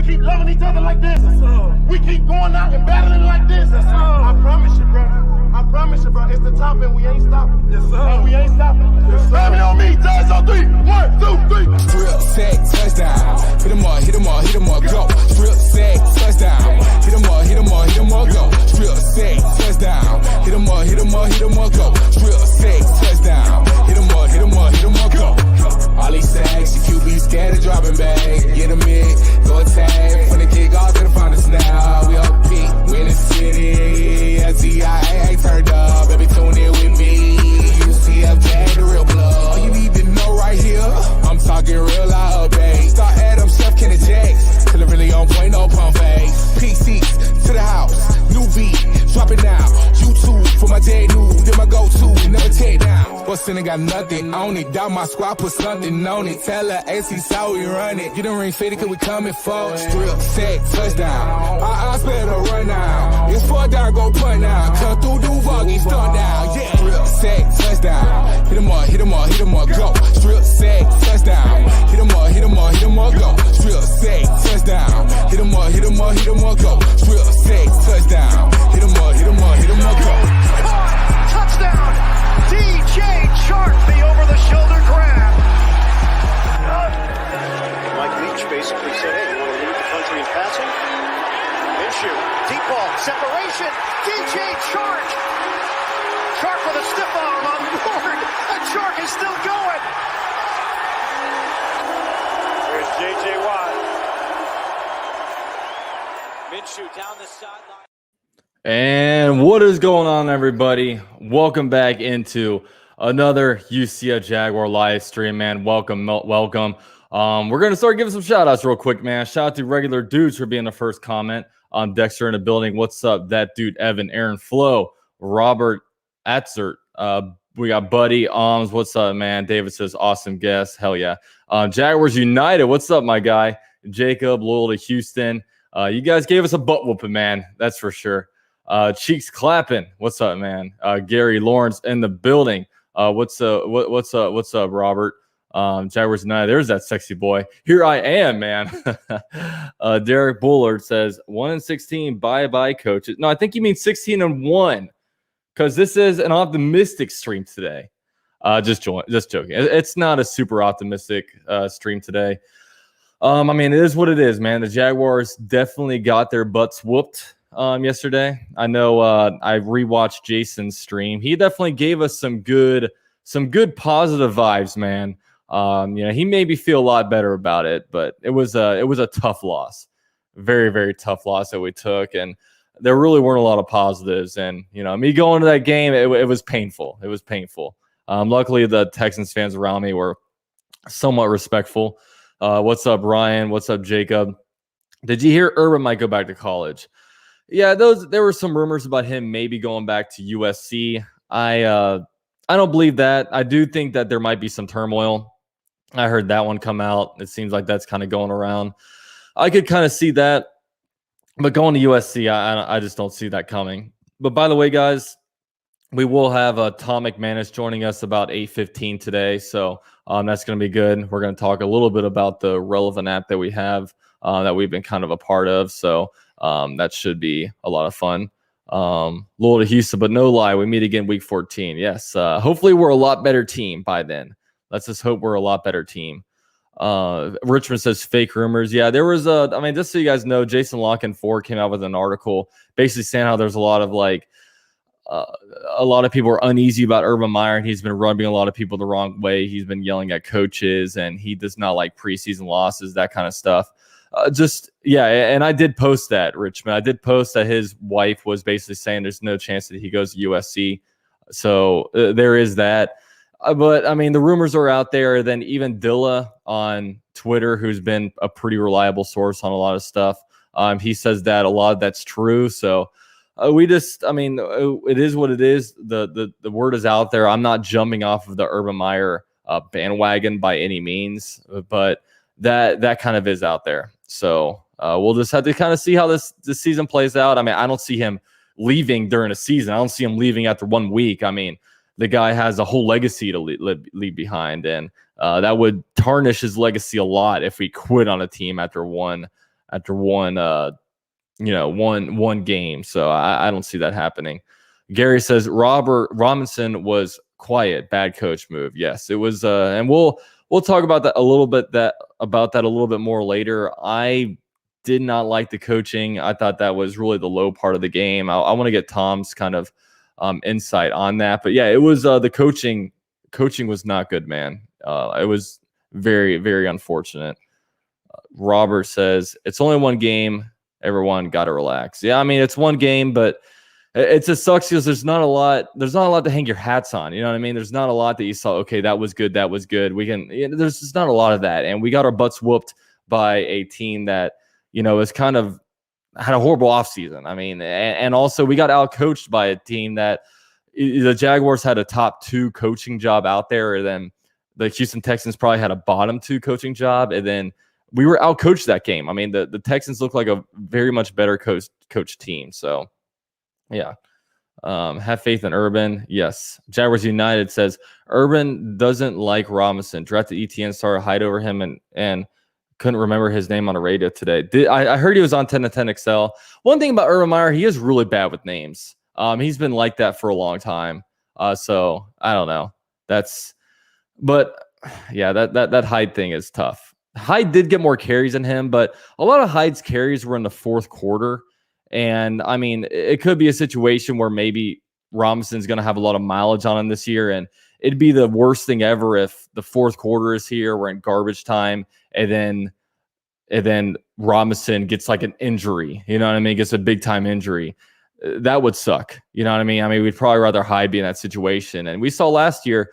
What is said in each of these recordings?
keep loving each other like this, we keep going out and battling like this, I promise you, bro. I promise you, bro. It's the top and we ain't stopping. Yes, sir. And we ain't stopping. Yes, sir. Family on me. Dance on 3. 1, 2, 3. Strip, sack, touchdown. Hit him up, hit him up, hit him up, go. Strip, sack, touchdown. Hit him up, hit him up, hit him up, go. Strip, sack, touchdown. Hit him up, hit him up, hit him up, go. Strip, sack, touchdown. Hit him up, hit him up, hit him up, go. All these sacks, your QB scared of dropping back. Get him in, throw a tag. When the kick off, gonna find us now. We up peak, we in the city. SCIA turned up, baby, tune in with me. UCF Jag, the real blood. All you need to know right here, I'm talking real loud, babe. Start Adam, Chef, Kenny Jakes. Till it really on point, no pump face. PCs to the house, new beat, drop it now. YouTube for my dead news, then my go-to, never take down. What's in it, got nothing on it. Doubt my squad, put something on it. Tell her AC how we run it. Get the ring fitted, cause we coming forward. Strip, sack, touchdown. I better run now. It's 4 down, go punt now. Come through Duval, get stunned down. Yeah, strip, sack, touchdown. Hit him up, hit him up, hit him up, go. Strip, sack, touchdown. Hit him up, hit him up, hit him up, go. Strip, sack, touchdown. Hit him up, hit him up, hit him up, go. Strip, sack, touchdown. Hit him up, hit him up, hit him up, go. Touchdown! DJ Chark, the over-the-shoulder grab. Mike Leach basically said, hey, you want to lead the country in passing? Minshew, deep ball, separation, DJ Chark. Chark with a stiff arm on board, and Chark is still going. There's J.J. Watt. Minshew down the sideline. And what is going on, everybody? Welcome back into another UCF Jaguar live stream, man. Welcome. We're going to start giving some shout-outs real quick, man. Shout out to regular dudes for being the first comment. Dexter in the building. What's up? That dude, Evan, Aaron Flo, Robert Atzert. We got Buddy Alms. What's up, man? David says, awesome guest. Hell yeah. Jaguars United. What's up, my guy? Jacob, loyal to Houston. You guys gave us a butt whooping, man. That's for sure. Cheeks clapping. What's up, man? Gary Lawrence in the building. What's up, Robert? Jaguars United. There's that sexy boy. Here I am, man. Derek Bullard says 1-16. Bye, coaches. No, I think you mean 16-1, because this is an optimistic stream today. Just joking. It's not a super optimistic stream today. I mean, it is what it is, man. The Jaguars definitely got their butts whooped yesterday. I know I rewatched Jason's stream. He definitely gave us some good positive vibes, man. He made me feel a lot better about it, but it was a tough loss. Very, very tough loss that we took, and there really weren't a lot of positives. And me going to that game, it was painful. It was painful. Luckily, the Texans fans around me were somewhat respectful. What's up, Ryan? What's up, Jacob? Did you hear Urban might go back to college? Yeah, there were some rumors about him maybe going back to USC. I don't believe that. I do think that there might be some turmoil. I heard that one come out. It seems like that's kind of going around. I could kind of see that, but going to USC, I just don't see that coming. But by the way, guys, we will have Tom McManus joining us about 8:15 today, so that's going to be good. We're going to talk a little bit about the relevant app that we have that we've been kind of a part of, so that should be a lot of fun. Loyal to Houston, but no lie, we meet again week 14. Yes, hopefully we're a lot better team by then. Let's just hope we're a lot better team. Richmond says fake rumors. Yeah, there was just so you guys know, Jason Lock and Ford came out with an article basically saying how there's a lot of people are uneasy about Urban Meyer, and he's been rubbing a lot of people the wrong way. He's been yelling at coaches, and he does not like preseason losses, that kind of stuff. And I did post that, Richmond. I did post that his wife was basically saying there's no chance that he goes to USC. So there is that. But, I mean, the rumors are out there. Then even Dilla on Twitter, who's been a pretty reliable source on a lot of stuff, he says that a lot of that's true. So it is what it is. The word is out there. I'm not jumping off of the Urban Meyer bandwagon by any means, but that kind of is out there. So we'll just have to kind of see how this season plays out. I mean, I don't see him leaving during a season. I don't see him leaving after 1 week. I mean, the guy has a whole legacy to leave behind, and that would tarnish his legacy a lot if we quit on a team after one after one game. So I don't see that happening. Gary says Robinson was quiet, bad coach move. Yes, it was, and we'll talk about that a little bit more later. I did not like the coaching. I thought that was really the low part of the game. I want to get Tom's kind of insight on that. But yeah, it was the coaching. Coaching was not good, man. It was very, very unfortunate. Robert says it's only one game. Everyone got to relax. Yeah, I mean it's one game, but it just sucks because there's not a lot to hang your hats on. You know what I mean? There's not a lot that you saw. Okay, that was good. There's just not a lot of that. And we got our butts whooped by a team that, is kind of had a horrible offseason. I mean, and also we got out-coached by a team that the Jaguars had a top 2 coaching job out there. And then the Houston Texans probably had a bottom 2 coaching job. And then we were out-coached that game. I mean, the Texans look like a very much better coach team. So, yeah. Have faith in Urban. Yes. Jaguars United says Urban doesn't like Robinson. Drafted ETN, started hide over him and couldn't remember his name on the radio today. I heard he was on 10 to 10 XL. One thing about Urban Meyer, he is really bad with names. He's been like that for a long time. So I don't know. But yeah, that Hyde thing is tough. Hyde did get more carries than him, but a lot of Hyde's carries were in the fourth quarter. And I mean, it could be a situation where maybe Robinson's going to have a lot of mileage on him this year. And it'd be the worst thing ever if the fourth quarter is here, we're in garbage time, and then Robinson gets like an injury. You know what I mean? Gets a big time injury. That would suck. You know what I mean? I mean, we'd probably rather Hyde be in that situation. And we saw last year,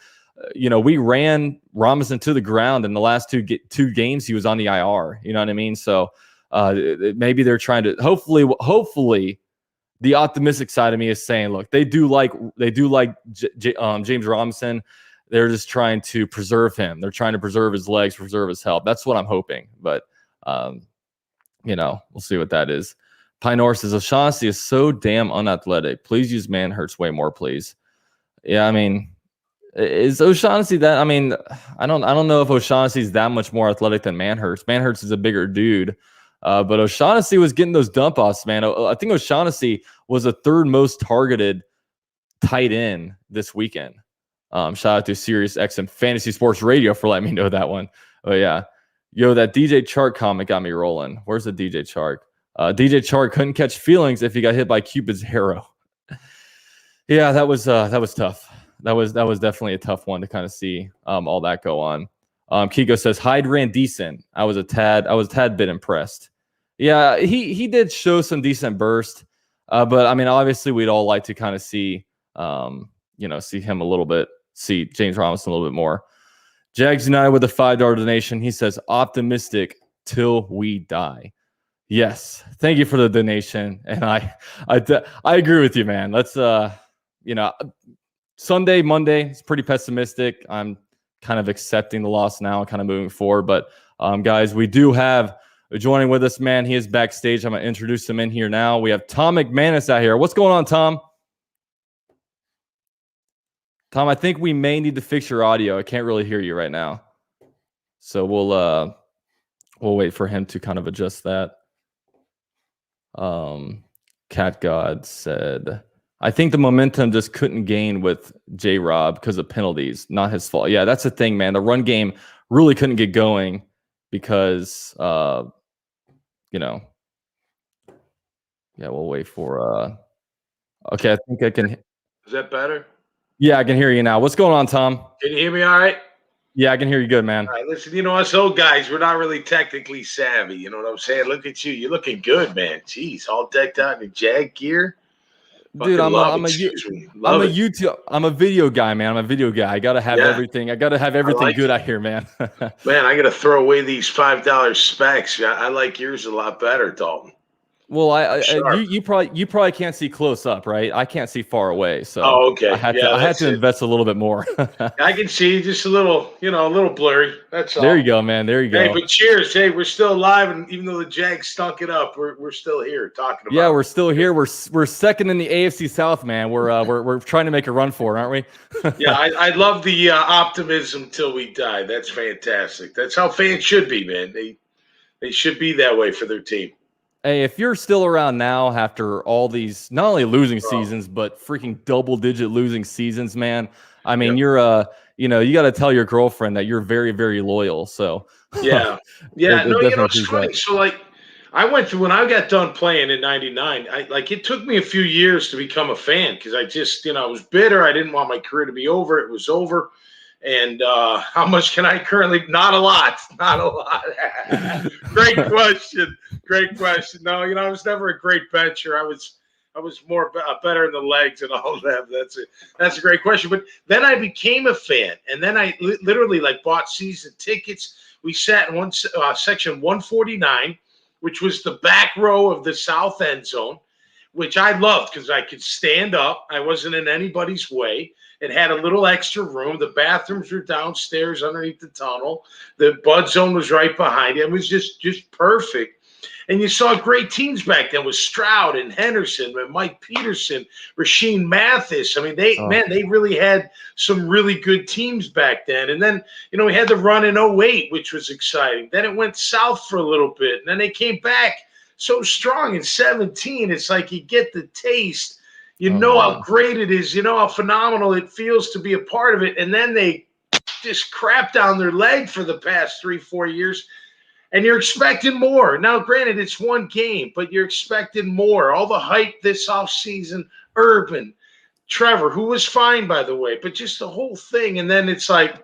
we ran Robinson to the ground in the last two games. He was on the IR. You know what I mean? So maybe they're trying to hopefully the optimistic side of me is saying, look, they do like James Robinson. They're just trying to preserve him. They're trying to preserve his legs, preserve his health. That's what I'm hoping. But we'll see what that is. Pinor says O'Shaughnessy is so damn unathletic. Please use Manhurts way more, please. Yeah, I mean, is O'Shaughnessy that? I mean, I don't know if O'Shaughnessy is that much more athletic than Manhurts. Manhurts is a bigger dude, but O'Shaughnessy was getting those dump offs, man. I think O'Shaughnessy was the third most targeted tight end this weekend. Shout out to Sirius XM Fantasy Sports Radio for letting me know that one. Oh yeah, that DJ Chark comment got me rolling. Where's the DJ Chark? DJ Chark couldn't catch feelings if he got hit by Cupid's arrow. Yeah, that was tough. That was definitely a tough one to kind of see all that go on. Kiko says Hyde ran decent. I was a tad bit impressed. Yeah, he did show some decent burst, but I mean, obviously, we'd all like to kind of see see him a little bit, see James Robinson a little bit more. Jags United with a $5 donation. He says optimistic till we die. Yes, thank you for the donation, and I agree with you, man. Let's Sunday, Monday, it's pretty pessimistic. I'm kind of accepting the loss now and kind of moving forward. But guys, we do have joining with us, man. He is backstage. I'm gonna introduce him in here now. We have Tom McManus out here. What's going on, Tom? Tom, I think we may need to fix your audio. I can't really hear you right now, so we'll wait for him to kind of adjust that. Cat God said, I think the momentum just couldn't gain with J-Rob because of penalties. Not his fault. Yeah, that's the thing, man. The run game really couldn't get going because, yeah, we'll wait for, okay, I think I can. Is that better? Yeah, I can hear you now. What's going on, Tom? Can you hear me all right? Yeah, I can hear you good, man. All right, listen, us old guys, we're not really technically savvy. You know what I'm saying? Look at you. You're looking good, man. Jeez, all decked out in the Jag gear. Dude, I'm a video guy, man. I'm a video guy. I gotta have everything. I gotta have everything good out here, man. Man, I gotta throw away these $5 specs. I like yours a lot better, Dalton. Well, you probably can't see close up, right? I can't see far away, so okay. I had to invest a little bit more. I can see just a little blurry. That's all. There you go, man. There you go. Hey, but cheers. Hey, we're still alive, and even though the Jags stunk it up, we're still here talking about. Yeah, we're still here. We're second in the AFC South, man. We're trying to make a run for it, aren't we? Yeah, I love the optimism till we die. That's fantastic. That's how fans should be, man. They should be that way for their team. Hey, if you're still around now after all these not only losing seasons but freaking double-digit losing seasons, man, I mean, you're you got to tell your girlfriend that you're very, very loyal. So yeah. No, it's funny. So like, I went through when I got done playing in '99. It took me a few years to become a fan because I just I was bitter. I didn't want my career to be over. It was over. And how much can I currently? Not a lot. Not a lot. Great question. Great question. No, I was never a great bencher. I was more better in the legs and all that. That's a great question. But then I became a fan, and then I literally bought season tickets. We sat in section 149, which was the back row of the south end zone, which I loved because I could stand up. I wasn't in anybody's way. It had a little extra room. The bathrooms were downstairs underneath the tunnel. The bud zone was right behind it. It was just perfect. And you saw great teams back then with Stroud and Henderson and Mike Peterson, Rasheed Mathis. I mean, they really had some really good teams back then. And then, we had the run in 08, which was exciting. Then it went south for a little bit. And then they came back so strong in 17. It's like you get the taste. How great it is. How phenomenal it feels to be a part of it. And then they just crap down their leg for the past 3-4 years. And you're expecting more. Now, granted, it's one game, but you're expecting more. All the hype this offseason, Urban, Trevor, who was fine, by the way, but just the whole thing. And then it's like,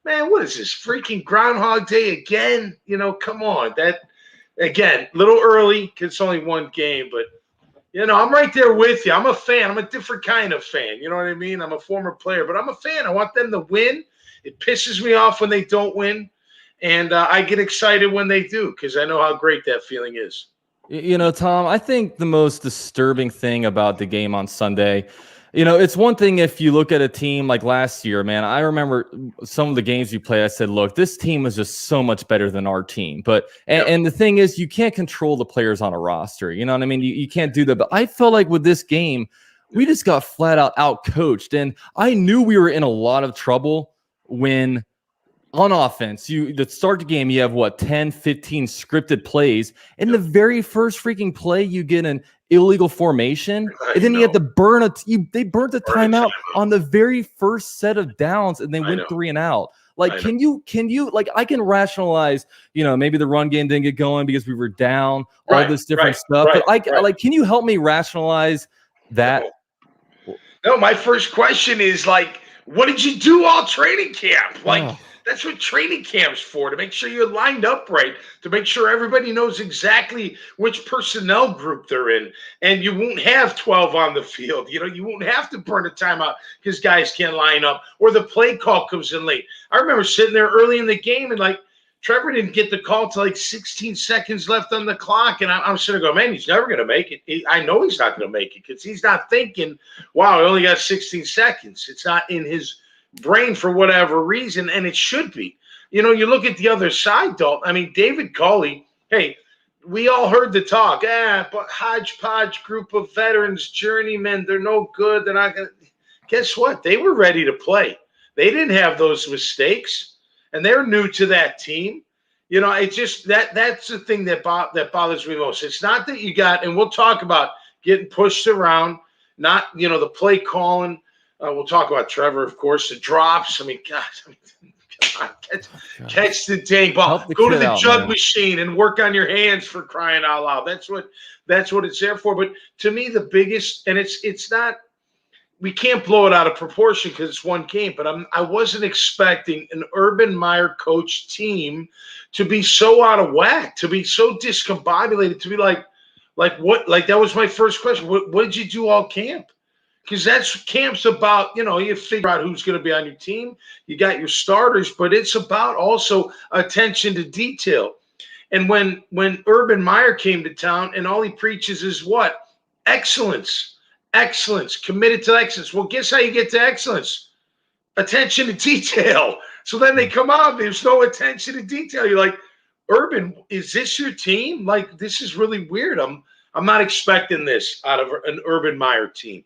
man, what is this? Freaking Groundhog Day again? Come on. That, again, a little early because it's only one game, but I'm right there with you. I'm a fan. I'm a different kind of fan. You know what I mean? I'm a former player, but I'm a fan. I want them to win. It pisses me off when they don't win, and I get excited when they do because I know how great that feeling is. Tom, I think the most disturbing thing about the game on Sunday, it's one thing if you look at a team like last year, man. I remember some of the games you played. I said, look, this team is just so much better than our team. But and the thing is, you can't control the players on a roster. You know what I mean? You can't do that. But I felt like with this game, we just got flat out coached. And I knew we were in a lot of trouble when on offense, to start the game, you have 10, 15 scripted plays. In the very first freaking play, you get an illegal formation, and then you have to burn they burnt the timeout on the very first set of downs, and they went 3 and out. Can you I can rationalize, maybe the run game didn't get going because we were down, all this different stuff. But can you help me rationalize that? No, my first question is what did you do all training camp? That's what training camp's for, to make sure you're lined up right, to make sure everybody knows exactly which personnel group they're in. And you won't have 12 on the field. You won't have to burn a timeout because guys can't line up or the play call comes in late. I remember sitting there early in the game and Trevor didn't get the call till 16 seconds left on the clock. And I'm sitting there going, man, he's never going to make it. I know he's not going to make it because he's not thinking, wow, I only got 16 seconds. It's not in his brain for whatever reason, and it should be. You look at the other side, though. I mean, David Culley, hey, we all heard the talk. But hodgepodge group of veterans, journeymen, they're no good. They're not going to. Guess what? They were ready to play. They didn't have those mistakes, and they're new to that team. It's just that's the thing that bothers me most. It's not that you got, and we'll talk about getting pushed around, not, the play calling. We'll talk about Trevor, of course, the drops. I mean, catch the dang ball. Go to the jug machine and work on your hands, for crying out loud. That's what it's there for. But to me, the biggest, and it's not, we can't blow it out of proportion because it's one game, but I wasn't expecting an Urban Meyer coach team to be so out of whack, to be so discombobulated, to be like what? That was my first question. What did you do all camp? Because that's camp's about, you figure out who's going to be on your team. You got your starters, but it's about also attention to detail. And when Urban Meyer came to town and all he preaches is what? Excellence, committed to excellence. Well, guess how you get to excellence? Attention to detail. So then they come out, there's no attention to detail. You're like, Urban, is this your team? This is really weird. I'm not expecting this out of an Urban Meyer team.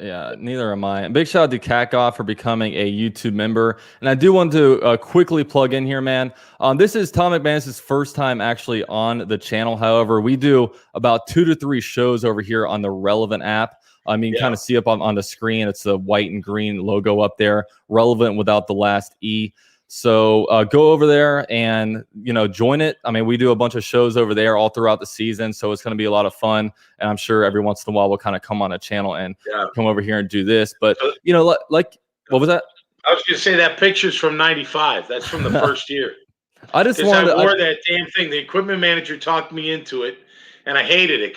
Yeah, neither am I. Big shout out to Catgoff for becoming a YouTube member. And I do want to quickly plug in here, man. This is Tom McManus' first time actually on the channel. However, we do about 2 to 3 shows over here on the Relevant app. I mean, kind of see up on the screen. It's the white and green logo up there, Relevant without the last E. So go over there and, join it. I mean, we do a bunch of shows over there all throughout the season. So it's going to be a lot of fun. And I'm sure every once in a while we'll kind of come on a channel and come over here and do this. But, like, what was that? I was going to say that picture's from 95. That's from the first year. I wore that damn thing. The equipment manager talked me into it. And I hated it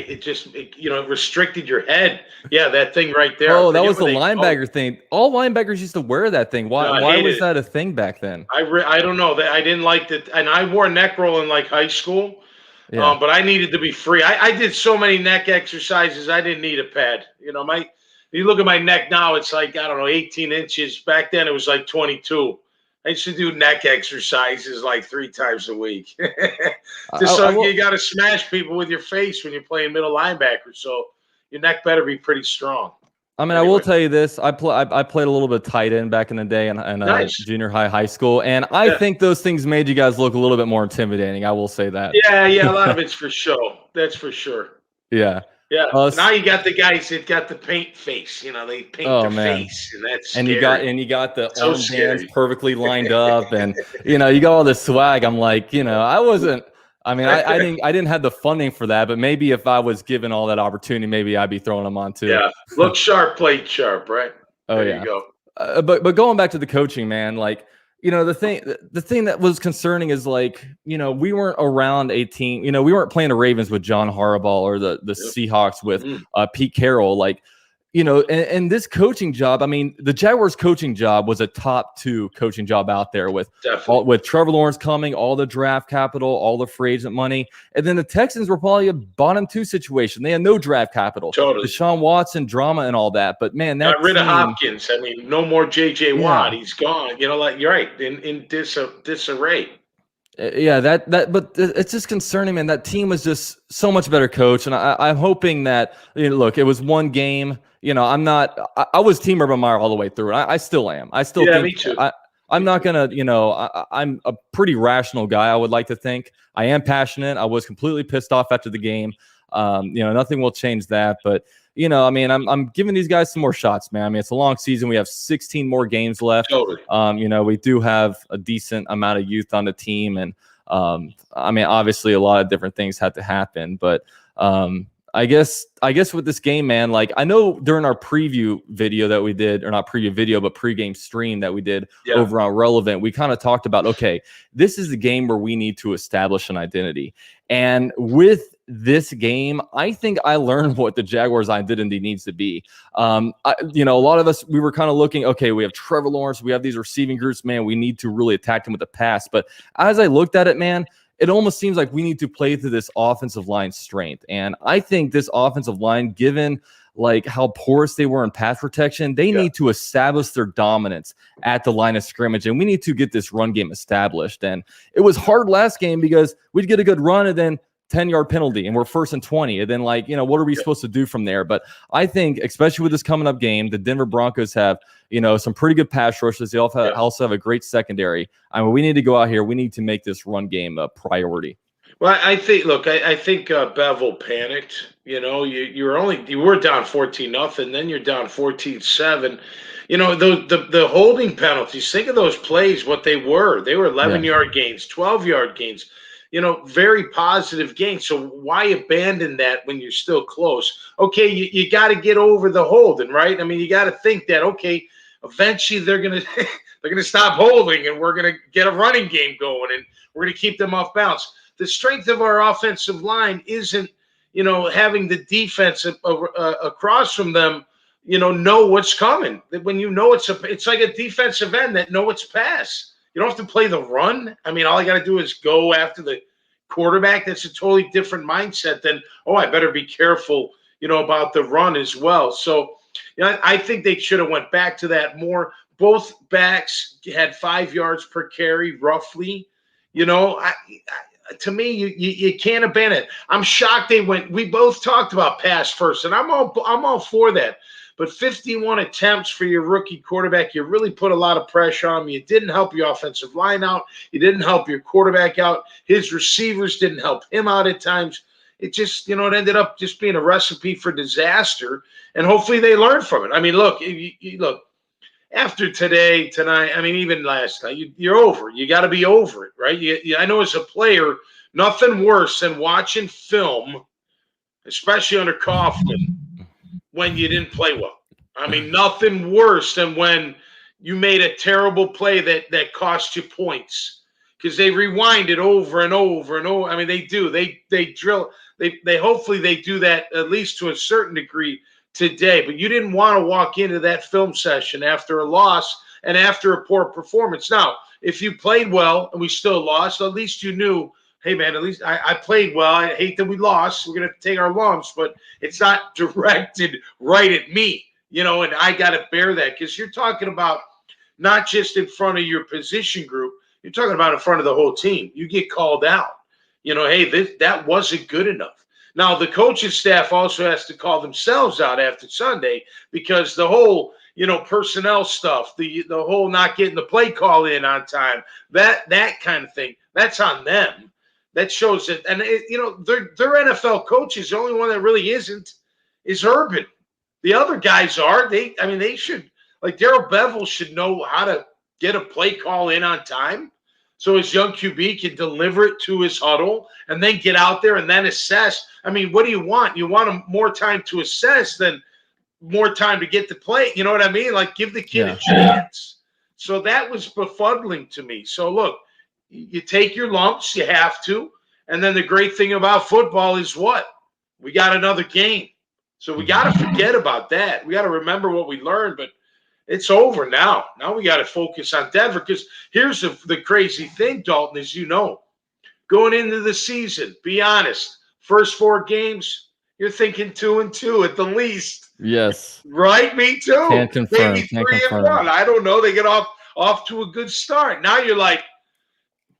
because it restricted your head. Yeah, that thing right there. Oh, that was the linebacker thing. All linebackers used to wear that thing. Why was that a thing back then? I don't know. I didn't like that. And I wore neck roll in like high school, but I needed to be free. I did so many neck exercises. I didn't need a pad. You look at my neck now, it's like, 18 inches. Back then it was like 22. I used to do neck exercises like 3 times a week. You got to smash people with your face when you're playing middle linebacker. So your neck better be pretty strong. I mean, anyway. I will tell you this. I played a little bit tight end back in the day in nice. Junior high school. And I think those things made you guys look a little bit more intimidating. I will say that. Yeah. A lot of it's for show. That's for sure. Yeah. Yeah. Now you got the guys that got the paint face. They paint their face, and that's scary. You got the armbands perfectly lined up, and you got all the swag. I'm like, I wasn't. I mean, I didn't have the funding for that, but maybe if I was given all that opportunity, maybe I'd be throwing them on too. Yeah. Look sharp, played sharp, right? There you go. But going back to the coaching, man, like. The thing that was concerning is like, we weren't around 18, we weren't playing the Ravens with John Harbaugh or the Seahawks with Pete Carroll. Like, and this coaching job, I mean, the Jaguars coaching job was a top 2 coaching job out there with Trevor Lawrence coming, all the draft capital, all the free agent money. And then the Texans were probably a bottom 2 situation. They had no draft capital. Totally. Deshaun Watson drama and all that. But man, that got rid of Hopkins. I mean, no more JJ Watt. He's gone. You're right. In disarray. Yeah, but it's just concerning, man. That team was just so much better coached. And I'm hoping that, look, it was one game. I was Team Urban Meyer all the way through. And I still am. I still think me too. I'm not going to, I'm a pretty rational guy, I would like to think. I am passionate. I was completely pissed off after the game. Nothing will change that. But, I mean, I'm giving these guys some more shots, man. I mean, it's a long season. We have 16 more games left. Totally. We do have a decent amount of youth on the team. And, I mean, obviously a lot of different things had to happen. But, I guess with this game, man, like I know during our preview video that we did, or not preview video, but pregame stream that we did over on Relevant, we kind of talked about, okay, this is the game where we need to establish an identity. And with this game, I think I learned what the Jaguars' identity needs to be. A lot of us, we were kind of looking, okay, we have Trevor Lawrence, we have these receiving groups, man, we need to really attack them with the pass. But as I looked at it, man, it almost seems like we need to play to this offensive line strength. And I think this offensive line, given like how porous they were in pass protection, they need to establish their dominance at the line of scrimmage. And we need to get this run game established. And it was hard last game because we'd get a good run and then 10-yard penalty and we're 1st and 20. And then what are we supposed to do from there? But I think, especially with this coming up game, the Denver Broncos have, some pretty good pass rushes. They also have a great secondary. I mean, we need to go out here. We need to make this run game a priority. Well, I think Bevel panicked. You were down 14-0, then you're down 14-7. The holding penalties, think of those plays, what they were. They were 11-yard gains, 12-yard gains. Very positive gains. So why abandon that when you're still close? Okay, you got to get over the holding, right? I mean, you got to think that, okay, eventually they're gonna stop holding and we're gonna get a running game going and we're gonna keep them off balance. The strength of our offensive line isn't, having the defense across from them, know what's coming. When it's like a defensive end that know it's pass. You don't have to play the run. I mean, all I got to do is go after the quarterback. That's a totally different mindset than, I better be careful, about the run as well. So, I think they should have went back to that more. Both backs had 5 yards per carry, roughly. To me, you can't abandon it. I'm shocked they went. We both talked about pass first, and I'm all for that. But 51 attempts for your rookie quarterback, you really put a lot of pressure on him. You didn't help your offensive line out. You didn't help your quarterback out. His receivers didn't help him out at times. It just, it ended up just being a recipe for disaster. And hopefully they learn from it. I mean, look, look, after tonight, I mean, even last night, you're over. You got to be over it, right? I know as a player, nothing worse than watching film, especially under Kaufman, when you didn't play well. I mean, nothing worse than when you made a terrible play that cost you points, because they rewind it over and over and over. I mean, they do. They drill. They hopefully they do that at least to a certain degree today. But you didn't want to walk into that film session after a loss and after a poor performance. Now, if you played well and we still lost, at least you knew, hey, man, at least I played well. I hate that we lost. We're going to take our lumps, but it's not directed right at me, and I got to bear that, because you're talking about not just in front of your position group. You're talking about in front of the whole team. You get called out. Hey, that wasn't good enough. Now, the coaching staff also has to call themselves out after Sunday, because the whole, personnel stuff, the whole not getting the play call in on time, that kind of thing, that's on them. That shows that, and their NFL coaches, the only one that really isn't is Urban. The other guys are. They should, like Darrell Bevell should know how to get a play call in on time, so his young QB can deliver it to his huddle and then get out there and then assess. I mean, what do you want? You want more time to assess than more time to get the play. You know what I mean? Like, give the kid a chance. So that was befuddling to me. So look, you take your lumps, you have to. And then the great thing about football is what? We got another game. So we got to forget about that. We got to remember what we learned, but it's over now. Now we got to focus on Denver, because here's the crazy thing, Dalton, is going into the season, be honest, first 4 games, you're thinking 2-2 at the least. Yes. Right? Me too. Can't confirm. Maybe 3-1. I don't know. They get off to a good start. Now you're like,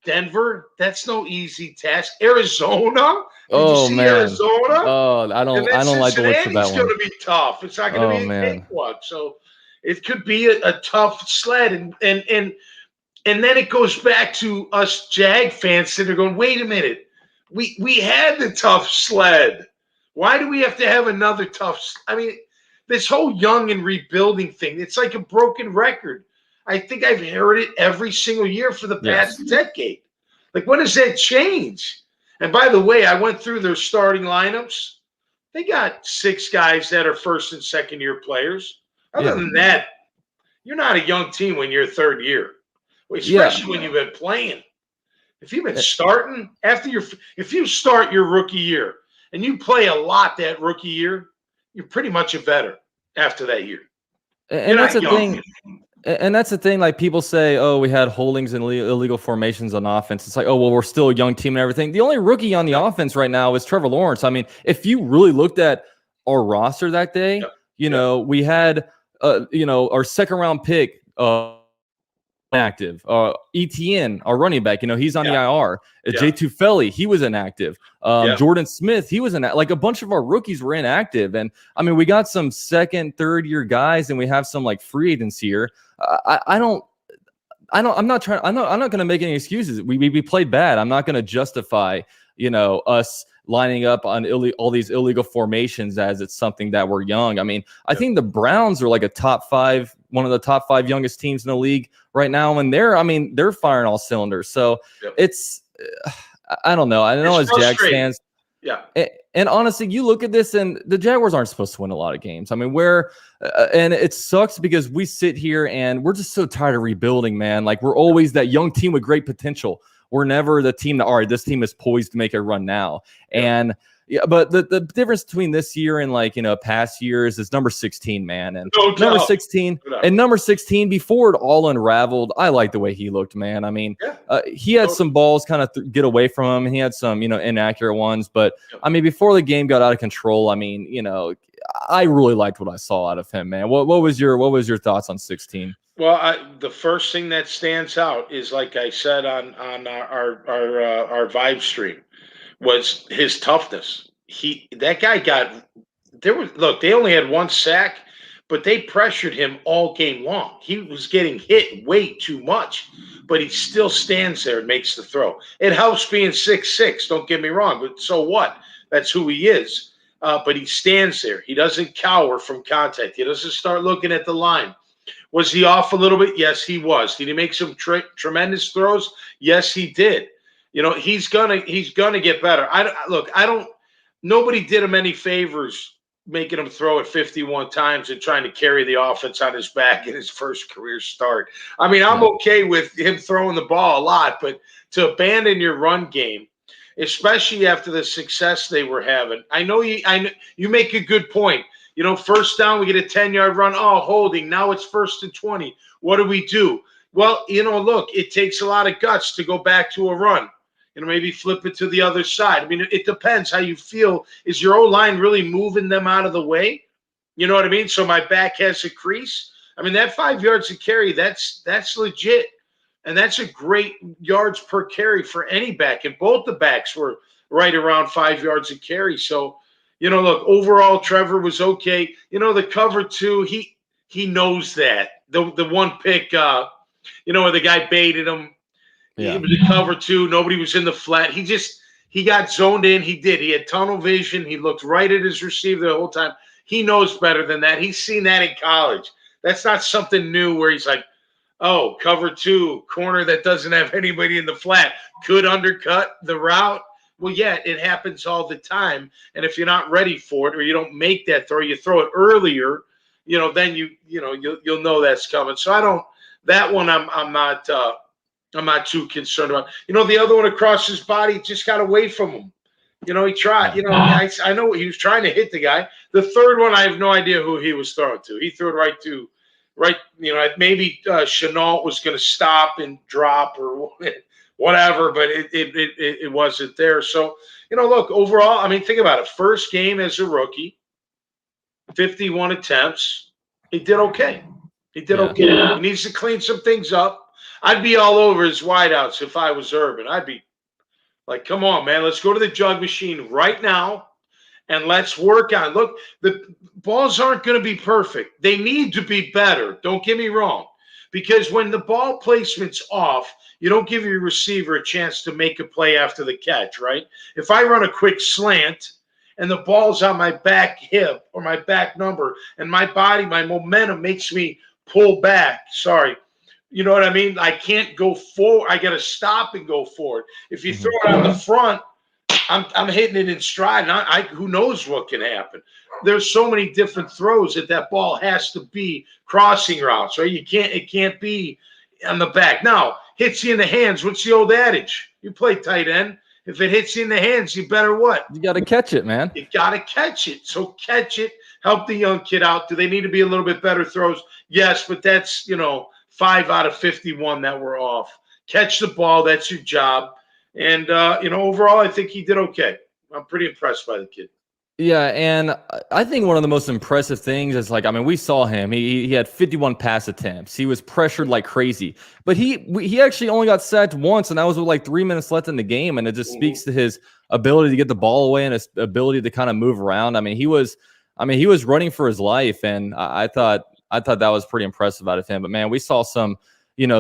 Denver, that's no easy task. Arizona? Did you see man. Arizona? Oh, I don't like the looks of that one. It's going to be tough. It's not going to be a cakewalk. So it could be a tough sled. And then it goes back to us Jag fans that are going, wait a minute. We had the tough sled. Why do we have to have another tough – I mean, this whole young and rebuilding thing, it's like a broken record. I think I've heard it every single year for the past decade. Like, when does that change? And by the way, I went through their starting lineups. They got 6 guys that are first and second year players. Other than that, you're not a young team when you're third year, especially when you've been playing. If you've been starting if you start your rookie year and you play a lot that rookie year, you're pretty much a veteran after that year. And that's the thing. And that's the thing, like, people say, oh, we had holdings and illegal formations on offense. It's like, oh, well, we're still a young team and everything. The only rookie on the offense right now is Trevor Lawrence. I mean, if you really looked at our roster that day, we had, our second-round pick inactive. ETN, our running back, he's on the IR. J. Tufeli, he was inactive. Jordan Smith, he was inactive. Like, a bunch of our rookies were inactive. And, I mean, we got some second, third-year guys, and we have some, like, free agents here. I'm not going to make any excuses. We played bad. I'm not going to justify, us lining up on all these illegal formations as it's something that we're young. I mean, I think the Browns are like one of the top 5 youngest teams in the league right now. And they're firing all cylinders. So it's, I don't know. I know as Jags fans. Yeah. And honestly, you look at this, and the Jaguars aren't supposed to win a lot of games. I mean, and it sucks because we sit here and we're just so tired of rebuilding, man. Like, we're always that young team with great potential. We're never the team that, all right, this team is poised to make a run now. And but the difference between this year and past years is number 16, man. And number 16 before it all unraveled, I like the way he looked, man. I mean, he had some balls kind of get away from him, and he had some, inaccurate ones. But I mean, before the game got out of control, I mean, I really liked what I saw out of him, man. What was your thoughts on 16? Well, the first thing that stands out is, like I said on our Vibe stream, was his toughness. They only had 1 sack, but they pressured him all game long. He was getting hit way too much, but he still stands there and makes the throw. It helps being 6'6", don't get me wrong, but so what? That's who he is. But he stands there. He doesn't cower from contact. He doesn't start looking at the line. Was he off a little bit? Yes, he was. Did he make some tremendous throws? Yes, he did. He's gonna get better. Nobody did him any favors making him throw it 51 times and trying to carry the offense on his back in his first career start. I mean, I'm okay with him throwing the ball a lot, but to abandon your run game, especially after the success they were having, I know you make a good point. First down, we get a 10-yard run. Oh, holding. Now it's 1st and 20. What do we do? Well, look, it takes a lot of guts to go back to a run. Maybe flip it to the other side. I mean, it depends how you feel. Is your O-line really moving them out of the way? You know what I mean? So my back has a crease. I mean, that 5 yards a carry, that's legit. And that's a great yards per carry for any back. And both the backs were right around 5 yards a carry. So, look, overall, Trevor was okay. The cover 2, he knows that. The one pick, where the guy baited him. Yeah. It was a cover 2. Nobody was in the flat. He got zoned in. He did. He had tunnel vision. He looked right at his receiver the whole time. He knows better than that. He's seen that in college. That's not something new where he's like, oh, cover 2, corner that doesn't have anybody in the flat, could undercut the route. Well, yeah, it happens all the time. And if you're not ready for it or you don't make that throw, you throw it earlier, then you'll know that's coming. So I'm not too concerned about. The other one across his body just got away from him. He tried. I know he was trying to hit the guy. The third one, I have no idea who he was throwing to. He threw it right. Maybe Chenault was going to stop and drop or whatever, but it wasn't there. So look, overall, I mean, think about it. First game as a rookie, 51 attempts. He did okay. Okay. He needs to clean some things up. I'd be all over his wideouts if I was Urban. I'd be like, come on, man, let's go to the jug machine right now and let's work on. Look, the balls aren't going to be perfect. They need to be better. Don't get me wrong. Because when the ball placement's off, you don't give your receiver a chance to make a play after the catch, right? If I run a quick slant and the ball's on my back hip or my back number and my body, my momentum makes me pull back. Sorry. You know what I mean? I can't go forward. I got to stop and go forward. If you throw it on the front, I'm hitting it in stride. And who knows what can happen? There's so many different throws that ball has to be crossing routes, right? It can't be on the back. Now, hits you in the hands. What's the old adage? You play tight end. If it hits you in the hands, you better what? You got to catch it, man. You got to catch it. So catch it. Help the young kid out. Do they need to be a little bit better throws? Yes, but that's, 5 out of 51 that were off. Catch the ball. That's your job. And, overall, I think he did okay. I'm pretty impressed by the kid. Yeah, and I think one of the most impressive things is, we saw him. He had 51 pass attempts. He was pressured like crazy. But he actually only got sacked once, and that was with 3 minutes left in the game. And it just speaks to his ability to get the ball away and his ability to kind of move around. He was running for his life, and I thought that was pretty impressive out of him. But, man, we saw some,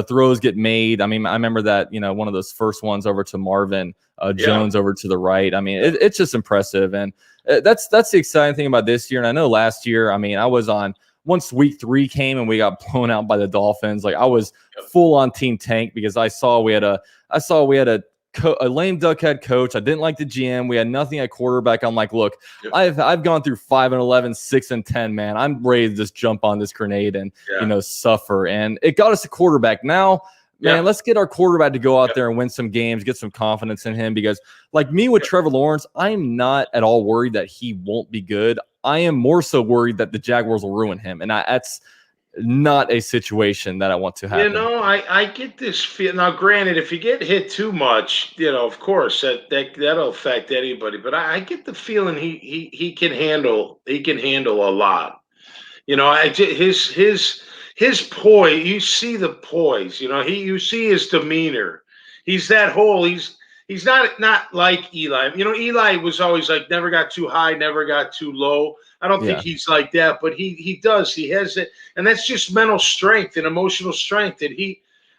throws get made. I remember that, one of those first ones over to Marvin Jones over to the right. It's just impressive. And that's the exciting thing about this year. And I know last year, I was on once week 3 came and we got blown out by the Dolphins. I was full on Team Tank because I saw we had a lame duck head coach. I didn't like the GM. We had nothing at quarterback. I'm like, look, I've gone through 5-11, 6-10, man. I'm ready to just jump on this grenade and suffer. And it got us a quarterback. Now, man, let's get our quarterback to go out there and win some games, get some confidence in him. Because like me with Trevor Lawrence, I'm not at all worried that he won't be good. I am more so worried that the Jaguars will ruin him. And that's not a situation that I want to happen. I get this feel. Now, granted, if you get hit too much, of course that'll affect anybody. But I get the feeling he can handle a lot. His poise. You see the poise. You see his demeanor. He's that whole. He's not like Eli. You know, Eli was always like never got too high, never got too low. I don't think he's like that, but he does. He has it, and that's just mental strength and emotional strength. And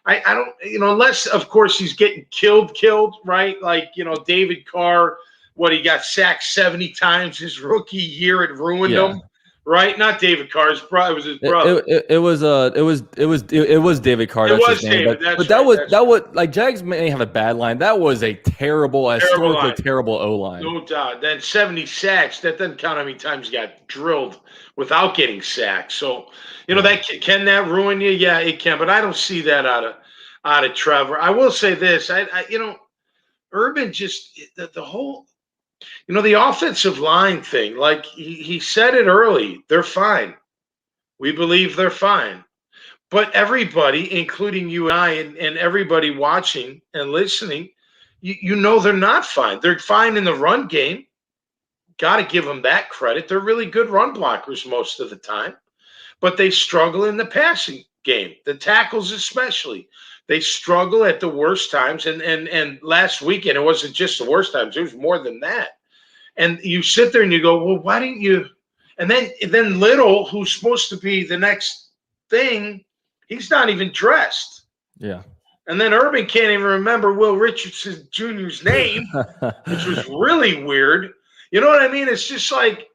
I don't, you know, unless of course he's getting killed, right? Like, you know, David Carr, he got sacked 70 times his rookie year. It ruined him. Right, not David Carr's brother. It was his brother. It was David Carr. It was David. That was like Jags may have a bad line. That was a historically terrible O line. No doubt. Then 70 sacks. That doesn't count how many times you got drilled without getting sacked. So, you know, can that ruin you? Yeah, it can. But I don't see that out of Trevor. I will say this. I you know, Urban just the whole. You know, the offensive line thing, like he said it early, they're fine. We believe they're fine. But everybody, including you and I and everybody watching and listening, you know they're not fine. They're fine in the run game. Got to give them that credit. They're really good run blockers most of the time. But they struggle in the passing game, the tackles especially. They struggle at the worst times. And last weekend, it wasn't just the worst times. It was more than that. And you sit there and you go, well, why didn't you? And then Little, who's supposed to be the next thing, he's not even dressed. Yeah. And then Urban can't even remember Will Richardson Jr.'s name, which was really weird. You know what I mean? It's just like,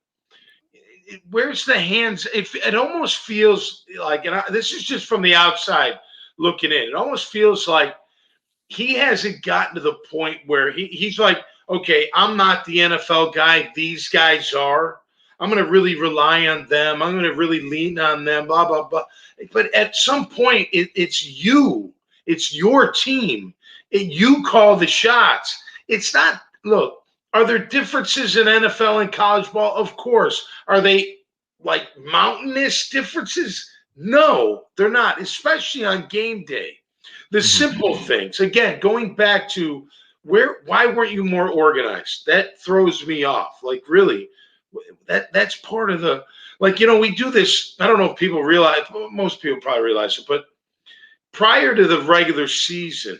where's the hands? It almost feels like, and this is just from the outside looking in, it almost feels like he hasn't gotten to the point where he's like, okay, I'm not the NFL guy. These guys are. I'm going to really rely on them. I'm going to really lean on them, blah, blah, blah. But at some point, it's you. It's your team. You call the shots. It's not – look, are there differences in NFL and college ball? Of course. Are they like mountainous differences? No, they're not, especially on game day. The simple things. Again, going back to – why weren't you more organized? That throws me off. Like, really, that's part of the, like, you know, we do this. I don't know if people realize, most people probably realize it, but prior to the regular season,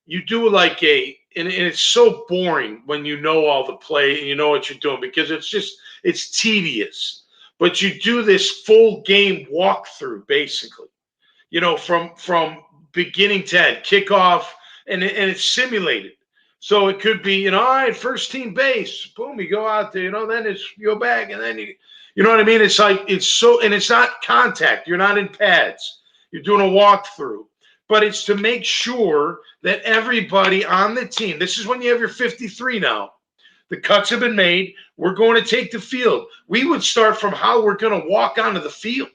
you do like and it's so boring when you know all the play and you know what you're doing, because it's tedious. But you do this full game walkthrough, basically, you know, from beginning to end, kickoff, and it's simulated. So it could be, you know, all right, first team base, boom, you go out there, you know, then you go back, and then you know what I mean? It's like, and it's not contact. You're not in pads. You're doing a walkthrough. But it's to make sure that everybody on the team, this is when you have your 53 now. The cuts have been made. We're going to take the field. We would start from how we're going to walk onto the field.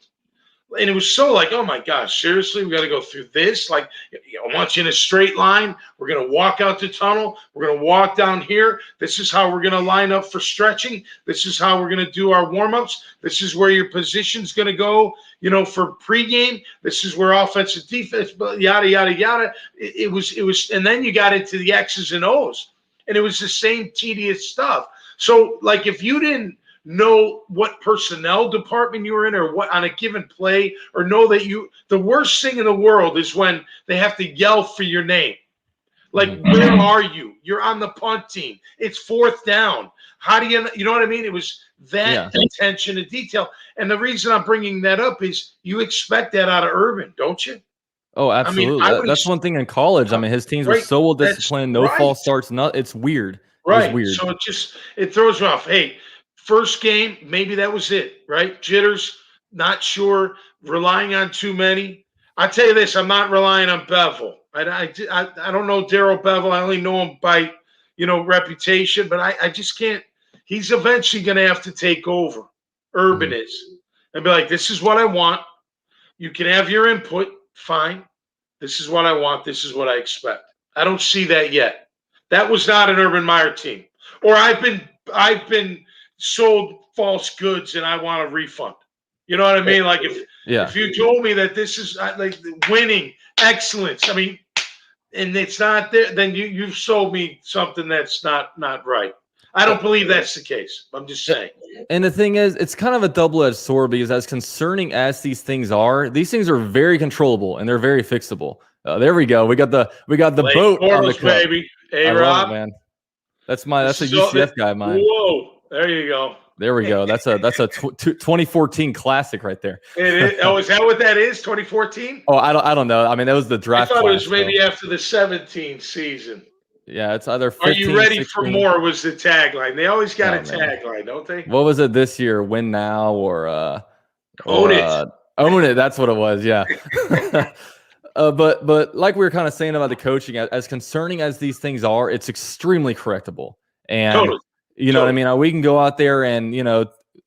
And it was so like, oh, my gosh, seriously, we got to go through this? Like, I want you in a straight line. We're going to walk out the tunnel. We're going to walk down here. This is how we're going to line up for stretching. This is how we're going to do our warm-ups. This is where your position's going to go, you know, for pregame. This is where offensive defense, yada, yada, yada. It was, and then you got into the X's and O's. And it was the same tedious stuff. So, like, if you didn't know what personnel department you were in or what on a given play, or know that the worst thing in the world is when they have to yell for your name. Like, where are you? You're on the punt team. It's fourth down. How do you know what I mean? It was that attention to detail. And the reason I'm bringing that up is you expect that out of Urban, don't you? Oh, absolutely. I mean, that's one thing in college. I mean, his teams were so well disciplined, no false starts. It's weird. Right. It's weird. So it throws me off. Hey, first game, maybe that was it, right? Jitters, not sure, relying on too many. I tell you this, I'm not relying on Bevel. I don't know Darrell Bevel. I only know him by, you know, reputation, but I just can't. He's eventually going to have to take over. Urban is. And be like, this is what I want. You can have your input. Fine. This is what I want. This is what I expect. I don't see that yet. That was not an Urban Meyer team. Or I've been sold false goods and I want a refund. You know what I mean? Like if you told me that this is like winning, excellence, I mean, and it's not there, then you've sold me something that's not right. I don't believe that's the case. I'm just saying. And the thing is, it's kind of a double-edged sword because as concerning as these things are very controllable and they're very fixable. There we go. We got the boat on the cup. Baby. Hey, Rob, man. That's a UCF guy of mine. Whoa, there you go. There we go. That's a 2014 classic right there. Is that what that is? 2014? Oh, I don't know. I mean, that was the draft. I thought it was maybe after the 17 season. Yeah, it's either 15, Are you ready 16. for more was the tagline. They always got a tagline, don't they? What was it this year? Win now or own it. Own it. That's what it was. Yeah. But like we were kind of saying about the coaching, as concerning as these things are, it's extremely correctable. And totally. You know what I mean? We can go out there and,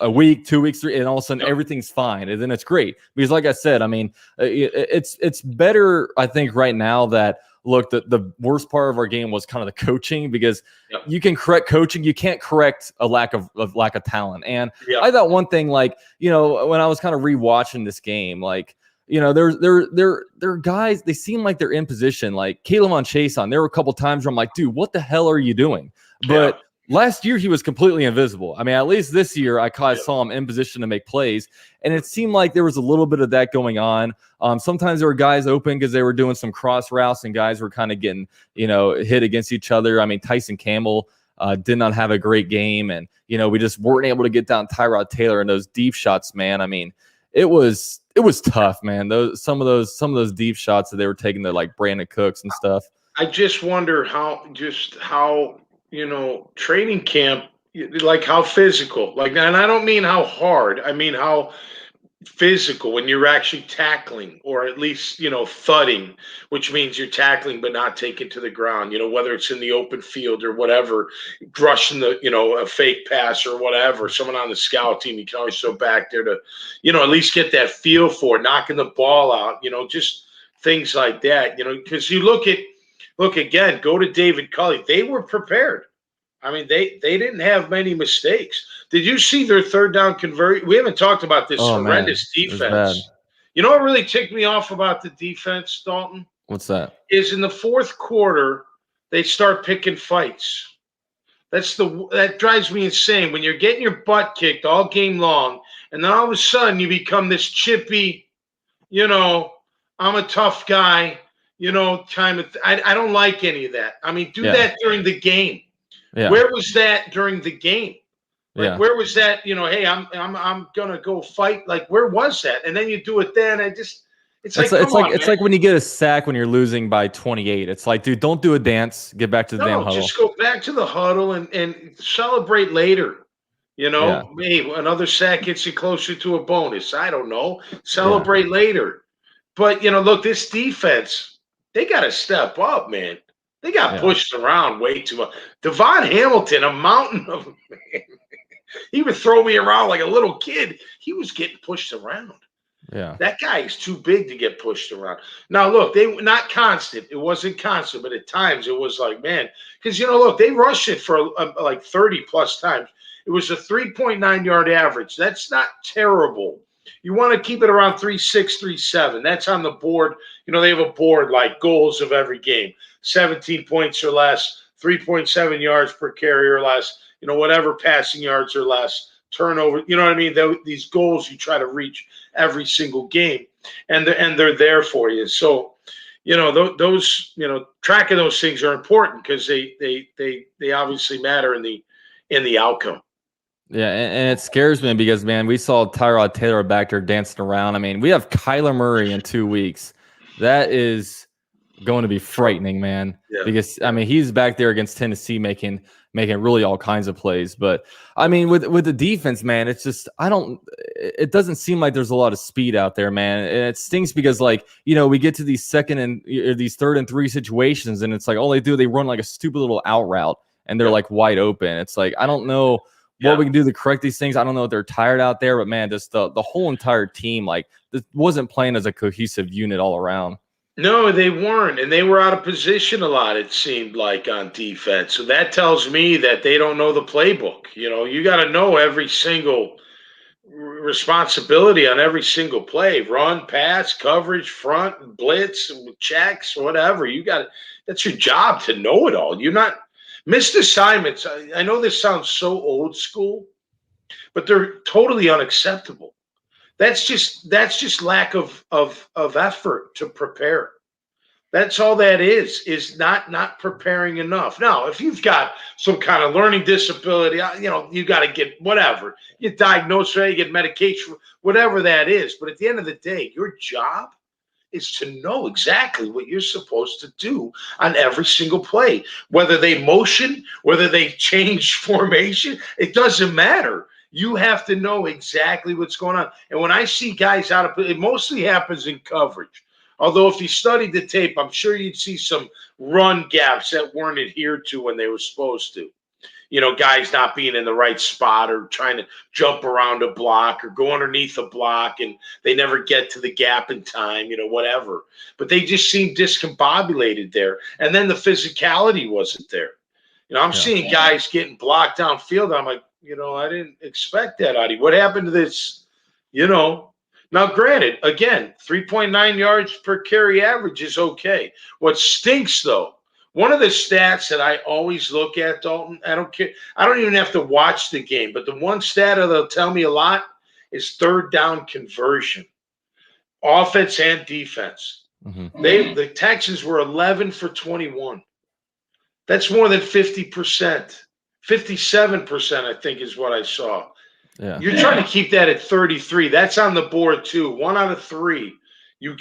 a week, 2 weeks, 3, and all of a sudden everything's fine. And then it's great. Because like I said, I mean, it's better, I think, right now that, look, the worst part of our game was kind of the coaching because you can correct coaching. You can't correct a lack of talent. And I thought one thing, when I was kind of rewatching this game, they're guys, they seem like they're in position. Like Caleb on Chason, there were a couple times where I'm like, dude, what the hell are you doing? But last year he was completely invisible. I mean, at least this year I saw him in position to make plays, and it seemed like there was a little bit of that going on. Sometimes there were guys open because they were doing some cross routes, and guys were kind of getting hit against each other. I mean, Tyson Campbell did not have a great game, and we just weren't able to get down Tyrod Taylor and those deep shots. Man, I mean, it was tough, man. Some of those deep shots that they were taking to like Brandon Cooks and stuff. I just wonder how training camp, like how physical, and I don't mean how hard, I mean how physical when you're actually tackling, or at least, thudding, which means you're tackling but not taking to the ground, whether it's in the open field or whatever, rushing a fake pass or whatever, someone on the scout team, you can always go back there to, at least get that feel for it, knocking the ball out, just things like that, because you look again, go to David Culley. They were prepared. I mean, they didn't have many mistakes. Did you see their third down conversion? We haven't talked about this horrendous defense. You know what really ticked me off about the defense, Dalton? What's that? Is in the fourth quarter, they start picking fights. That drives me insane. When you're getting your butt kicked all game long, and then all of a sudden you become this chippy, I'm a tough guy. I don't like any of that. I mean, do that during the game. Yeah. Where was that during the game? Where was that? Hey, I'm gonna go fight. Like, where was that? And then you do it then. It's like when you get a sack when you're losing by 28. It's like, dude, don't do a dance. Get back to the damn huddle. Just go back to the huddle and celebrate later. Maybe another sack gets you closer to a bonus. I don't know. Celebrate later. But look, this defense. They got to step up, man. They got pushed around way too much. Devon Hamilton, a mountain of a man. He would throw me around like a little kid. He was getting pushed around. Yeah. That guy is too big to get pushed around. Now, look, they were not constant. It wasn't constant, but at times it was like, man, because, look, they rushed it for like 30-plus times. It was a 3.9 yard average. That's not terrible. You want to keep it around 3.6, 3.7. That's on the board. They have a board like goals of every game, 17 points or less, 3.7 yards per carry or less, whatever passing yards or less, turnover. You know what I mean? These goals you try to reach every single game, and they're there for you. So, those track of those things are important because they obviously matter in the outcome. Yeah, and it scares me because, man, we saw Tyrod Taylor back there dancing around. I mean, we have Kyler Murray in 2 weeks. That is going to be frightening, man. Yeah. Because, I mean, he's back there against Tennessee making really all kinds of plays. But, I mean, with the defense, man, it's just it doesn't seem like there's a lot of speed out there, man. And it stinks because, we get to these these 3rd and 3 situations, and it's like all they run like a stupid little out route, and they're like wide open. It's like, I don't know what we can do to correct these things. I don't know if they're tired out there, but man, just the whole entire team, this wasn't playing as a cohesive unit all around. No, they weren't, and they were out of position a lot, it seemed like, on defense. So that tells me that they don't know the playbook. You got to know every single responsibility on every single play: run, pass, coverage, front, blitz, checks, whatever. That's your job to know it all. You're not. Missed assignments. I know this sounds so old school, but they're totally unacceptable. That's just lack of effort to prepare. That's all that is not preparing enough. Now, if you've got some kind of learning disability, you got to get whatever. You diagnose it, you get medication, whatever that is. But at the end of the day, your job is to know exactly what you're supposed to do on every single play. Whether they motion, whether they change formation, it doesn't matter. You have to know exactly what's going on. And when I see guys out of it mostly happens in coverage. Although if you studied the tape, I'm sure you'd see some run gaps that weren't adhered to when they were supposed to. Guys not being in the right spot or trying to jump around a block or go underneath a block and they never get to the gap in time, whatever. But they just seem discombobulated there. And then the physicality wasn't there. I'm seeing guys getting blocked downfield. I'm like, I didn't expect that out of you. What happened to this, Now, granted, again, 3.9 yards per carry average is okay. What stinks, though, one of the stats that I always look at, Dalton, I don't care. I don't even have to watch the game, but the one stat that'll tell me a lot is third down conversion, offense and defense. Mm-hmm. The Texans were 11 for 21. That's more than 50%. 57%, I think, is what I saw. Yeah. You're trying to keep that at 33. That's on the board too. 1 out of 3. You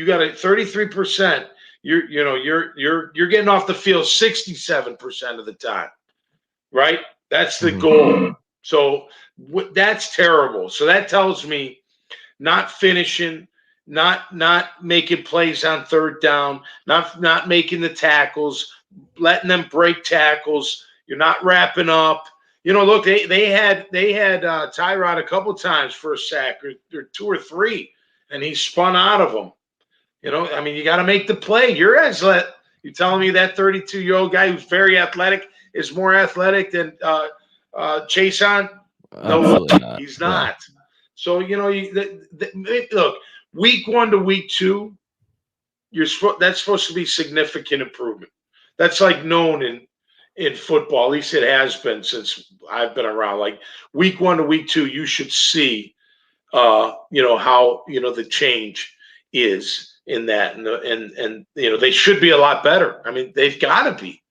got a 33%. You're getting off the field 67% of the time, right? That's the goal. So that's terrible. So that tells me not finishing, not making plays on third down, not making the tackles, letting them break tackles. You're not wrapping up. Look, they had Tyrod a couple times for a sack or 2 or 3, and he spun out of them. You got to make the play. You're telling me that 32-year-old guy who's very athletic is more athletic than Chason? No, he's not. Yeah. So, look, week 1 to week 2, that's supposed to be significant improvement. That's like known in football, at least it has been since I've been around. Like week 1 to week 2, you should see, how the change is in that, and they should be a lot better. I mean, they've got to be.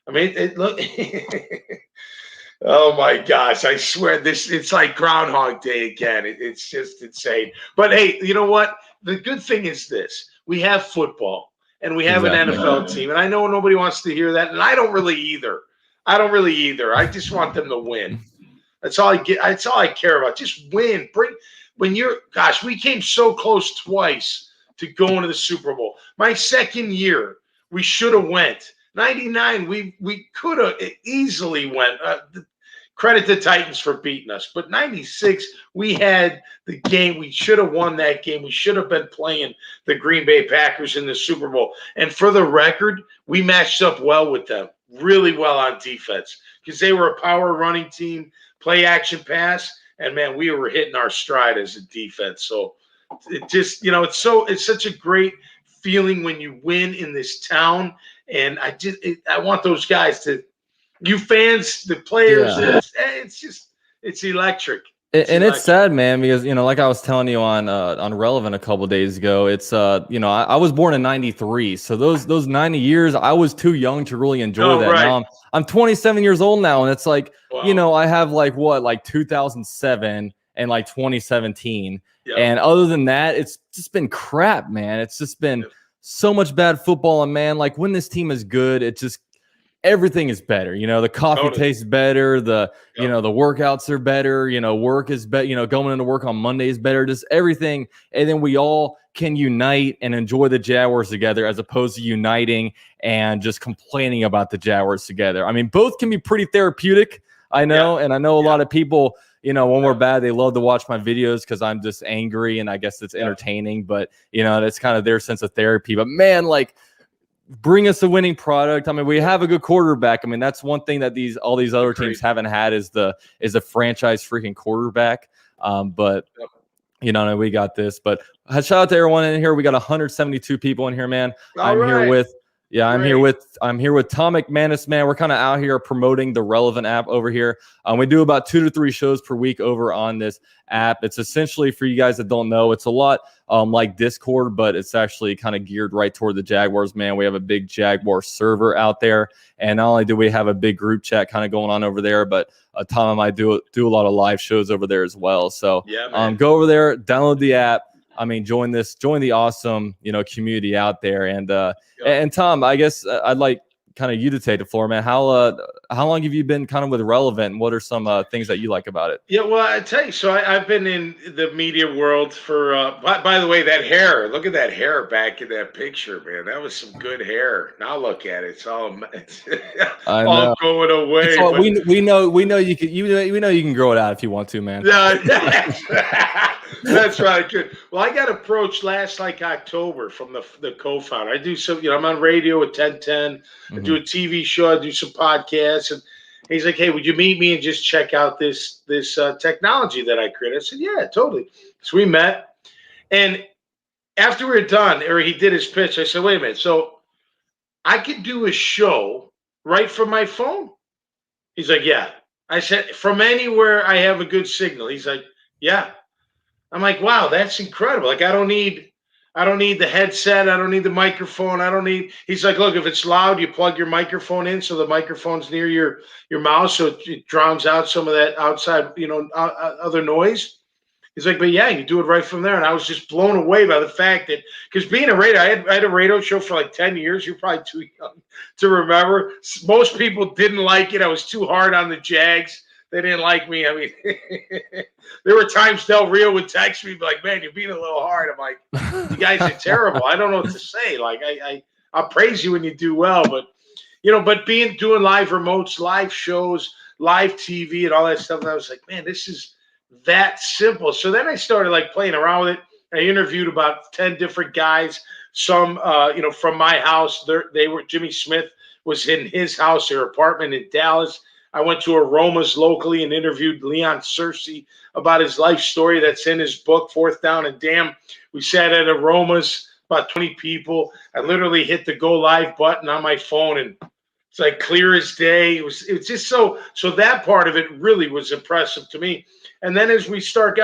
I mean, look. Oh my gosh! I swear it's like Groundhog Day again. It's just insane. But hey, you know what? The good thing is this: we have football. And we have an NFL team. And I know nobody wants to hear that. And I don't really either. I just want them to win. That's all I get. That's all I care about. Just win. We came so close twice to going to the Super Bowl. My second year, we should have went. 99, we could have easily went. Credit the Titans for beating us. But 96, we had the game. We should have won that game. We should have been playing the Green Bay Packers in the Super Bowl. And for the record, we matched up well with them, really well on defense, because they were a power running team, play action pass, and man, we were hitting our stride as a defense. So it just, it's such a great feeling when you win in this town. And I want those guys to. You fans, the players, it's electric. It's sad, man, because like I was telling you on Relevant a couple of days ago, it's I was born in '93, so those 90 years I was too young to really enjoy that. Right. Now I'm 27 years old now, and it's like I have like 2007 and like 2017, and other than that, it's just been crap, man. It's just been so much bad football, and man, like when this team is good, it just. Everything is better. The coffee tastes better. The workouts are better. Work is better. Going into work on Monday is better. Just everything. And then we all can unite and enjoy the Jaguars together as opposed to uniting and just complaining about the Jaguars together. I mean, both can be pretty therapeutic, I know. And I know a lot of people, when we're bad, they love to watch my videos because I'm just angry and I guess it's entertaining. But, that's kind of their sense of therapy. But man, bring us a winning product. I mean, we have a good quarterback. I mean, that's one thing that all these other teams haven't had is a franchise freaking quarterback. But we got this. But shout out to everyone in here. We got 172 people in here, man. I'm here with Yeah, I'm here with Tom McManus, man. We're kind of out here promoting the Relevant app over here. We do about 2 to 3 shows per week over on this app. It's essentially, for you guys that don't know, it's a lot like Discord, but it's actually kind of geared right toward the Jaguars, man. We have a big Jaguar server out there, and not only do we have a big group chat kind of going on over there, but Tom and I do a lot of live shows over there as well. So go over there, download the app. I mean, join the awesome, community out there. And Tom, I guess I'd like kind of you to take the floor, man. How long have you been kind of with Relevant? And what are some things that you like about it? Yeah, well, I tell you, so I've been in the media world for. By the way, that hair. Look at that hair back in that picture, man. That was some good hair. Now look at it. It's all going away. All, we know you can. We know you can grow it out if you want to, man. Yeah. That's right. Good. Well, I got approached last October from the co-founder. I do some, I'm on radio at 1010. I do a TV show. I do some podcasts, and he's like, "Hey, would you meet me and just check out this technology that I created?" I said, "Yeah, totally." So we met, and after we were done, or he did his pitch, I said, "Wait a minute. So I could do a show right from my phone?" He's like, "Yeah." I said, "From anywhere I have a good signal." He's like, "Yeah." I'm like, wow, that's incredible. Like, I don't need the headset. I don't need the microphone. He's like, look, if it's loud, you plug your microphone in so the microphone's near your mouth so it drowns out some of that outside, other noise. He's like, but yeah, you do it right from there. And I was just blown away by the fact that, because being a radio, I had a radio show for like 10 years. You're probably too young to remember. Most people didn't like it. I was too hard on the Jags. They didn't like me. I mean, there were times Del Rio would text me, be like, man, you're being a little hard. I'm like, you guys are terrible. I don't know what to say. Like, I'll praise you when you do well. But, but doing live remotes, live shows, live TV and all that stuff, and I was like, man, this is that simple. So then I started playing around with it. I interviewed about 10 different guys. Some, from my house. Jimmy Smith was in his house, their apartment in Dallas. I went to Aromas locally and interviewed Leon Searcy about his life story that's in his book, Fourth Down and Damn. We sat at Aromas, about 20 people. I literally hit the go live button on my phone, and it's like clear as day. It was just so that part of it really was impressive to me. And then as we start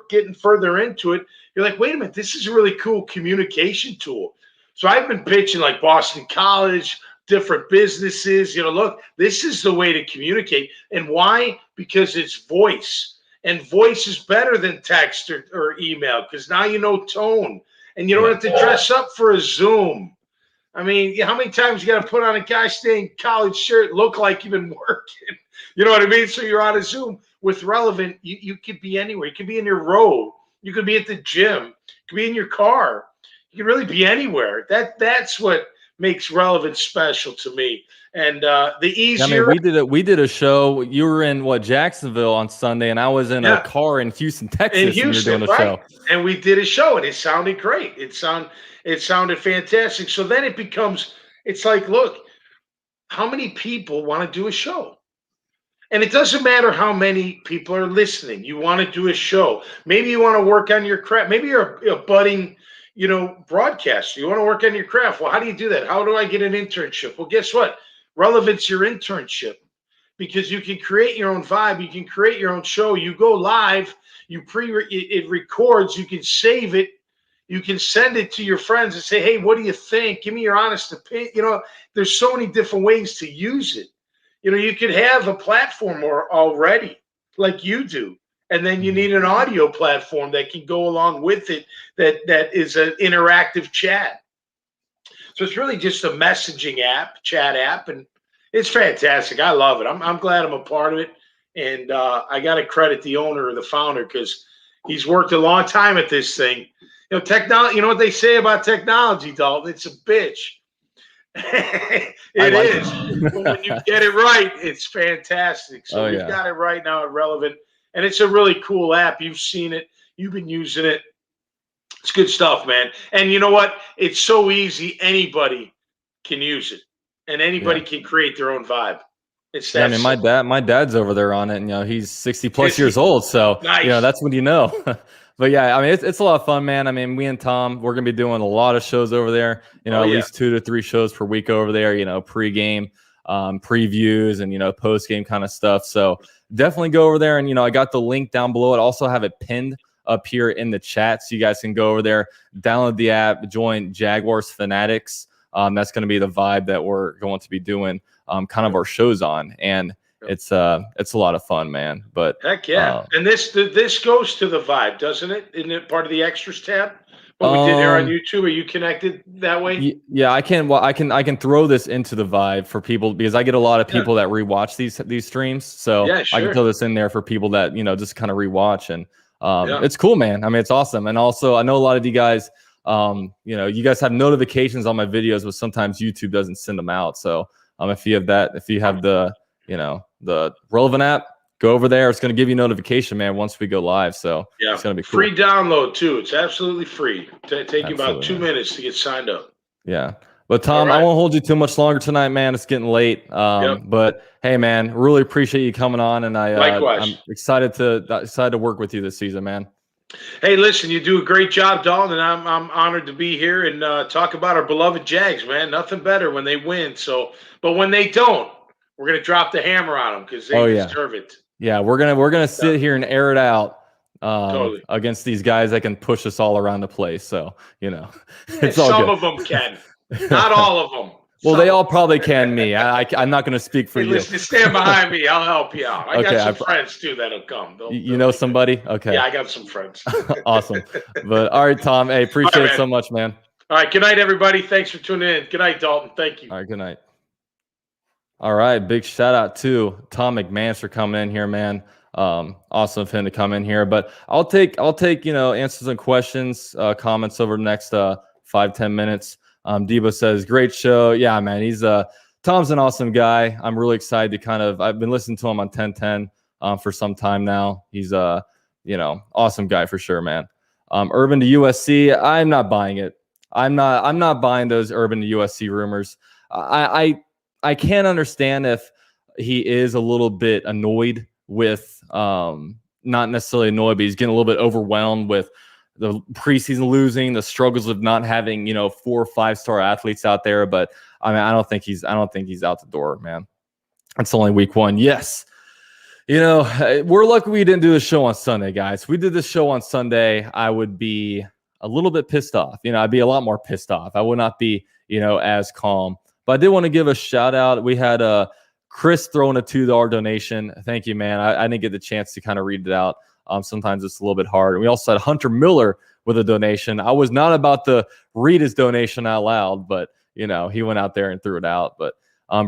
getting further into it, you're like, wait a minute, this is a really cool communication tool. So I've been pitching like Boston College, different businesses, look, this is the way to communicate. And why? Because it's voice, and voice is better than text or email, because now tone, and you don't have to dress up for a Zoom. I mean, how many times you got to put on a gosh dang college shirt, look like you've been working? You know what I mean? So you're on a Zoom. With Relevant, you could be anywhere. You could be in your road. You could be at the gym. You could be in your car. You can really be anywhere. That's what makes Relevant special to me. And the easier. I mean, we did a show. You were in Jacksonville on Sunday, and I was in a car in Houston, Texas. In Houston, and you're doing a show. And we did a show, and it sounded great. It sounded fantastic. So then it becomes, it's like, look, how many people want to do a show? And it doesn't matter how many people are listening. You want to do a show. Maybe you want to work on your craft. Maybe you're a budding broadcaster. You want to work on your craft. Well, how do you do that? How do I get an internship? Well, guess what? Relevant's your internship, because you can create your own vibe. You can create your own show. You go live. It records. You can save it. You can send it to your friends and say, hey, what do you think? Give me your honest opinion. There's so many different ways to use it. You could have a platform already like you do. And then you need an audio platform that can go along with it that is an interactive chat. So it's really just a messaging app, chat app, and it's fantastic. I love it. I'm glad I'm a part of it. And I got to credit the owner or the founder, because he's worked a long time at this thing. Technology, you know what they say about technology, Dalton? It's a bitch. It is. But when you get it right, it's fantastic. So we've got it right now at Relevant. And it's a really cool app. You've seen it. You've been using it. It's good stuff, man. And you know what? It's so easy. Anybody can use it. And anybody can create their own vibe. It's that I mean, my dad's over there on it, and he's 60 plus years old. So, nice. That's when But But yeah, I mean, it's a lot of fun, man. I mean, me and Tom, we're going to be doing a lot of shows over there, at least 2 to 3 shows per week over there, pregame, previews and, post-game kind of stuff. So definitely go over there. And, I got the link down below. I also have it pinned up here in the chat. So you guys can go over there, download the app, join Jaguars Fanatics. That's going to be the vibe that we're going to be doing kind of our shows on. And it's a lot of fun, man. But heck yeah. And this goes to the vibe, doesn't it? Isn't it part of the extras tab? What we did here on YouTube? Are you connected that way? Yeah, I can. Well, I can throw this into the vibe for people because I get a lot of people that rewatch these streams. So I can throw this in there for people that just kind of rewatch, and it's cool, man. I mean, it's awesome. And also, I know a lot of you guys, you guys have notifications on my videos, but sometimes YouTube doesn't send them out. So if you have the the relevant app, go over there. It's going to give you notification, man, once we go live. So it's going to be cool. Free download too. It's absolutely free. Take you about 2 minutes to get signed up. Yeah. But Tom, I won't hold you too much longer tonight, man. It's getting late. But hey, man, really appreciate you coming on, and I'm excited to work with you this season, man. Hey, listen, you do a great job, Dalton, and I'm honored to be here and talk about our beloved Jags, man. Nothing better when they win. But when they don't, we're gonna drop the hammer on them because they deserve it. Yeah, we're gonna sit here and air it out against these guys that can push us all around the place. So it's all some good. of them can, not all of them. Well, they all probably can. Me, I'm not going to speak for you. Listen, stand behind me. I'll help you out. I got some friends too that'll come. You know somebody? Okay. Yeah, I got some friends. Awesome. But all right, Tom. Hey, appreciate it so much, man. All right. Good night, everybody. Thanks for tuning in. Good night, Dalton. Thank you. All right. Good night. All right. Big shout out to Tom McManus for coming in here, man. Awesome of him to come in here. But I'll take answers and questions, comments over the next 5-10 minutes. Debo says, great show. Yeah, man, Tom's an awesome guy. I'm really excited to I've been listening to him on 1010 for some time now. He's awesome guy for sure, man. Urban to USC, I'm not buying it. I'm not buying those Urban to USC rumors. I can't understand if he is a little bit annoyed with not necessarily annoyed, but he's getting a little bit overwhelmed with the preseason losing, the struggles of not having 4 or 5-star athletes out there. But I mean, I don't think he's out the door, man. It's only week 1. Yes, we're lucky we didn't do the show on Sunday, guys. If we did this show on Sunday, I would be a little bit pissed off. I'd be a lot more pissed off. I would not be as calm. But I did want to give a shout out. We had Chris throwing a $2 donation. Thank you, man. I didn't get the chance to kind of read it out. Sometimes it's a little bit hard. We also had Hunter Miller with a donation. I was not about to read his donation out loud, but he went out there and threw it out. But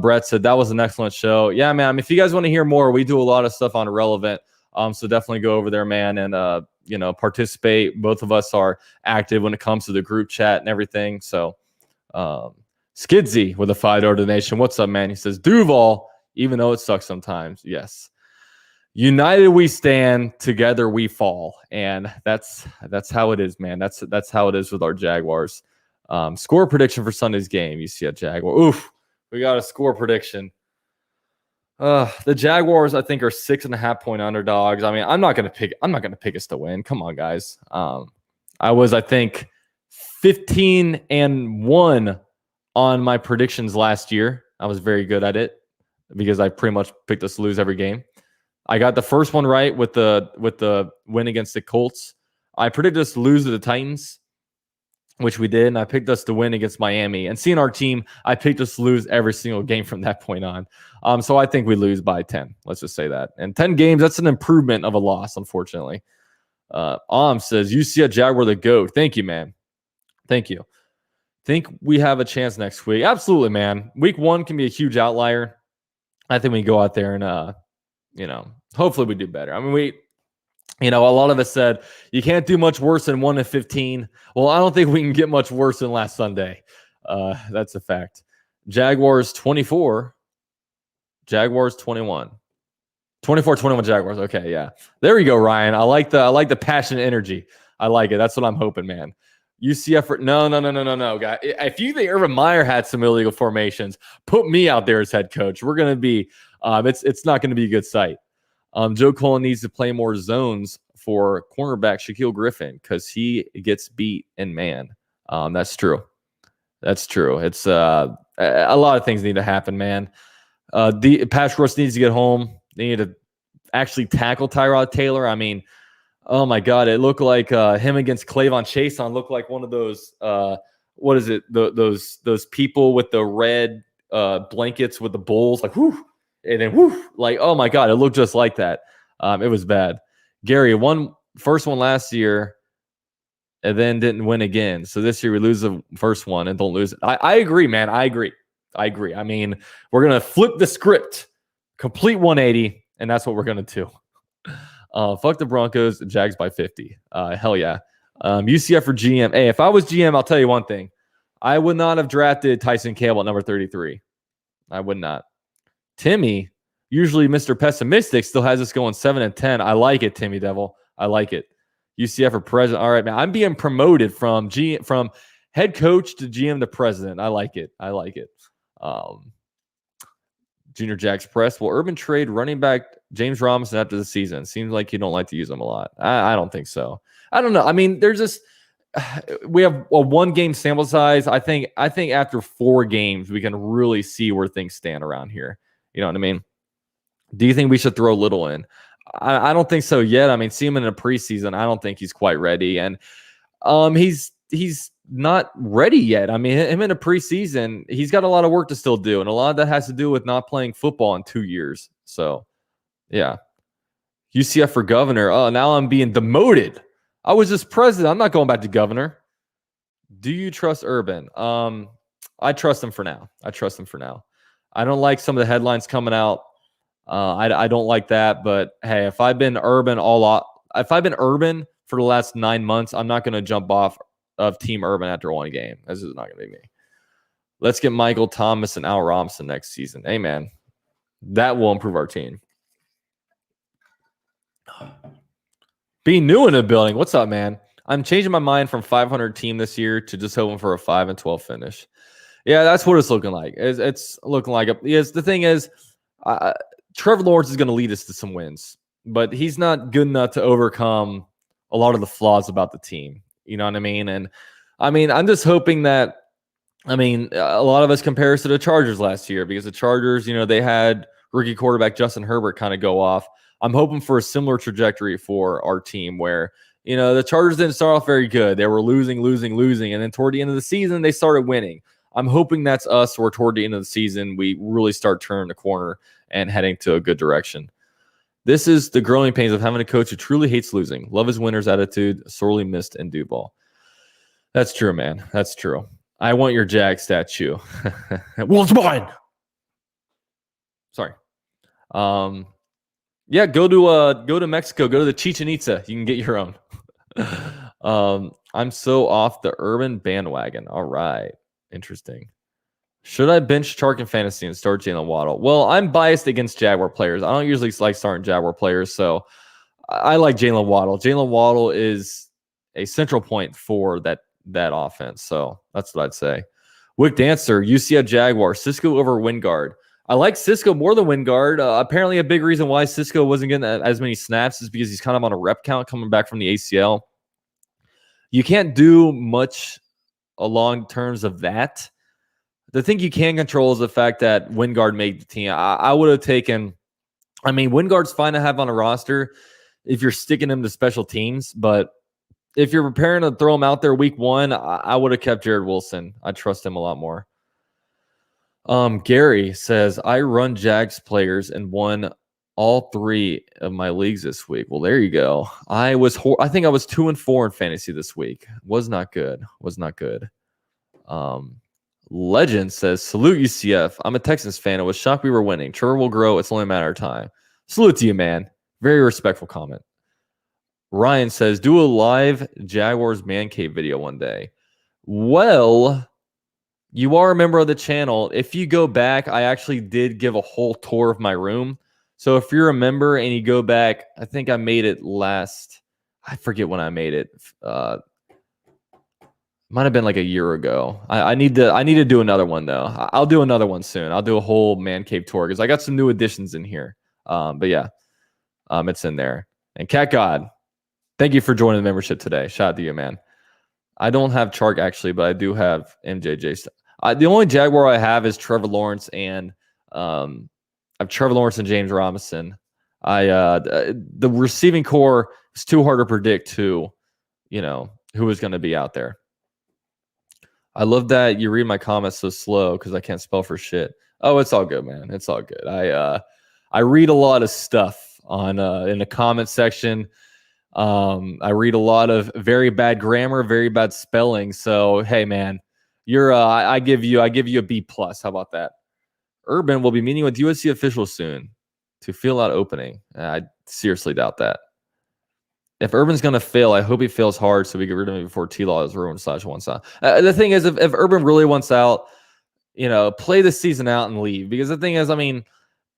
Brett said that was an excellent show. Yeah, man. I mean, if you guys want to hear more, we do a lot of stuff on Irrelevant. So definitely go over there, man, and participate. Both of us are active when it comes to the group chat and everything. So Skidsy with a $5 donation. What's up, man? He says Duval, even though it sucks sometimes. Yes. United we stand, together we fall, and that's how it is, man. That's how it is with our Jaguars. Score prediction for Sunday's game. You see a Jaguar. Oof, we got a score prediction. The Jaguars, I think, are 6.5-point underdogs. I mean, I'm not gonna pick us to win. Come on, guys. I was, I think, 15-1 on my predictions last year. I was very good at it because I pretty much picked us to lose every game. I got the first one right with the win against the Colts. I predicted us to lose to the Titans, which we did, and I picked us to win against Miami. And seeing our team, I picked us to lose every single game from that point on. So I think we lose by 10. Let's just say that. And 10 games, that's an improvement of a loss, unfortunately. Says, you see a Jaguar the GOAT. Thank you, man. Thank you. Think we have a chance next week? Absolutely, man. Week 1 can be a huge outlier. I think we can go out there and hopefully we do better. I mean, a lot of us said you can't do much worse than 1-15. Well, I don't think we can get much worse than last Sunday. That's a fact. Jaguars 24. Jaguars 21. 24-21 Jaguars. Okay, yeah. There we go, Ryan. I like the passion and energy. I like it. That's what I'm hoping, man. UCF. No, guy. If you think Urban Meyer had some illegal formations, put me out there as head coach. We're gonna be. It's not going to be a good sight. Joe Cullen needs to play more zones for cornerback Shaquille Griffin because he gets beat in man. That's true. That's true. It's a lot of things need to happen, man. The pass rush needs to get home. They need to actually tackle Tyrod Taylor. I mean, oh my God, it looked like him against Clavon Chason looked like one of those. What is it? Those people with the red blankets with the bowls, like whoo, and then whoo, like oh my God, it looked just like that. It was bad. Gary first one last year, and then didn't win again. So this year we lose the first one and don't lose it. I agree, man. I agree. I mean, we're gonna flip the script, complete 180, and that's what we're gonna do. Fuck the Broncos, the Jags by 50. Hell yeah. UCF for GM. Hey, if I was GM, I'll tell you one thing. I would not have drafted Tyson Campbell at number 33. I would not. Timmy, usually Mr. Pessimistic, still has us going 7-10. I like it, Timmy Devil. I like it. UCF for president. All right, man. I'm being promoted from head coach to GM to president. I like it. Junior Jacks Press. Will Urban trade running back James Robinson after the season? Seems like you don't like to use him a lot. I don't think so. I don't know. I mean, we have a 1-game sample size. I think after 4 games, we can really see where things stand around here. You know what I mean? Do you think we should throw Little in? I don't think so yet. I mean, see him in a preseason. I don't think he's quite ready. And he's not ready yet. I mean, him in a preseason, he's got a lot of work to still do. And a lot of that has to do with not playing football in 2 years. So, yeah. UCF for governor. Oh, now I'm being demoted. I was just president. I'm not going back to governor. Do you trust Urban? I trust him for now. I don't like some of the headlines coming out. I don't like that. But hey, if I've been Urban for the last 9 months, I'm not going to jump off of Team Urban after 1 game. This is not going to be me. Let's get Michael Thomas and Al Robinson next season. Hey, man, that will improve our team. Being new in the building. What's up, man? I'm changing my mind from 500 team this year to just hoping for a 5-12 finish. Yeah, that's what it's looking like. It's looking like the thing is, Trevor Lawrence is going to lead us to some wins, but he's not good enough to overcome a lot of the flaws about the team. You know what I mean? And I mean, I'm just hoping that, a lot of us compare us to the Chargers last year because the Chargers, they had rookie quarterback Justin Herbert kind of go off. I'm hoping for a similar trajectory for our team where, the Chargers didn't start off very good. They were losing. And then toward the end of the season, they started winning. I'm hoping that's us where toward the end of the season, we really start turning the corner and heading to a good direction. This is the growing pains of having a coach who truly hates losing. Love his winner's attitude, sorely missed in Duval. That's true, man. That's true. I want your Jag statue. Well, it's mine. Sorry. Yeah, go to Mexico. Go to the Chichen Itza. You can get your own. I'm so off the Urban bandwagon. All right. Interesting. Should I bench Chark in fantasy and start Jalen Waddle? Well, I'm biased against Jaguar players. I don't usually like starting Jaguar players, so I like Jalen Waddle. Jalen Waddle is a central point for that offense, so that's what I'd say. Wick Dancer, UCF Jaguar, Cisco over Wingard. I like Cisco more than Wingard. Apparently, a big reason why Cisco wasn't getting as many snaps is because he's kind of on a rep count coming back from the ACL. You can't do much along terms of that. The thing you can control is the fact that Wingard made the team. I would have taken. Wingard's fine to have on a roster if you're sticking him to special teams, but if you're preparing to throw him out there week 1, I would have kept Jared Wilson. I trust him a lot more. Gary says, I run Jags players and won all 3 of my leagues this week. Well, there you go. I think I was 2-4 in fantasy this week. Was not good. Legend says, salute UCF. I'm a Texans fan. I was shocked we were winning. Trevor will grow. It's only a matter of time. Salute to you, man. Very respectful comment. Ryan says, do a live Jaguars man cave video one day. Well, you are a member of the channel. If you go back, I actually did give a whole tour of my room. So if you're a member and you go back, I think I made it I forget when I made it. Might have been like a year ago. I need to do another one though. I'll do another one soon. I'll do a whole man cave tour because I got some new additions in here. But yeah, it's in there. And Cat God, Thank you for joining the membership today. Shout out to you, man. I don't have Chark actually, but I do have MJJ. The only Jaguar I have is Trevor Lawrence, and I have Trevor Lawrence and James Robinson. The receiving core is too hard to predict who is going to be out there. I love that you read my comments so slow because I can't spell for shit. Oh, it's all good, man. It's all good. I read a lot of stuff on in the comment section. I read a lot of very bad grammar, very bad spelling. So hey, man, I give you a B+. How about that? Urban will be meeting with USC officials soon to feel out opening. I seriously doubt that. If Urban's going to fail, I hope he fails hard so we get rid of him before T-Law is ruined /1 out. The thing is, if Urban really wants out, play the season out and leave. Because the thing is, I mean,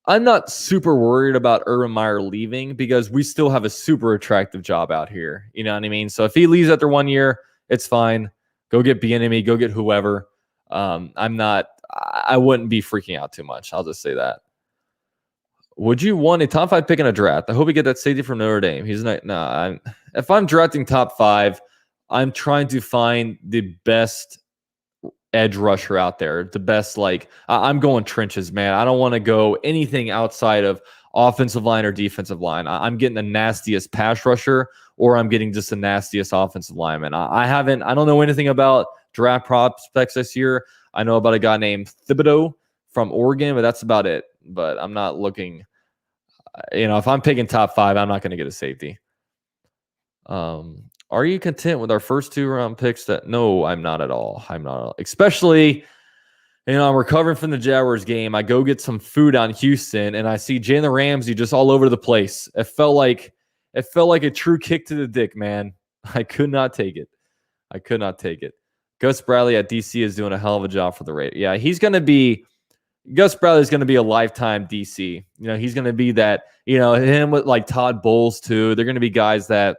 I'm not super worried about Urban Meyer leaving because we still have a super attractive job out here. You know what I mean? So if he leaves after 1 year, it's fine. Go get Bieniemy, go get whoever. I wouldn't be freaking out too much. I'll just say that. Would you want a top 5 pick in a draft? I hope we get that safety from Notre Dame. He's not. No, if I'm drafting top 5, I'm trying to find the best edge rusher out there. The best, I'm going trenches, man. I don't want to go anything outside of offensive line or defensive line. I'm getting the nastiest pass rusher, or I'm getting just the nastiest offensive lineman. I don't know anything about draft prospects this year. I know about a guy named Thibodeau from Oregon, but that's about it. But I'm not looking, if I'm picking top 5, I'm not going to get a safety. Are you content with our first 2-round picks? No, I'm not at all. I'm not. Especially, I'm recovering from the Jaguars game. I go get some food out in Houston, and I see Jalen Ramsey just all over the place. It felt like a true kick to the dick, man. I could not take it. Gus Bradley at DC is doing a hell of a job for the Raiders. Yeah, Gus Bradley is going to be a lifetime DC. He's going to be that, him with Todd Bowles too. They're going to be guys that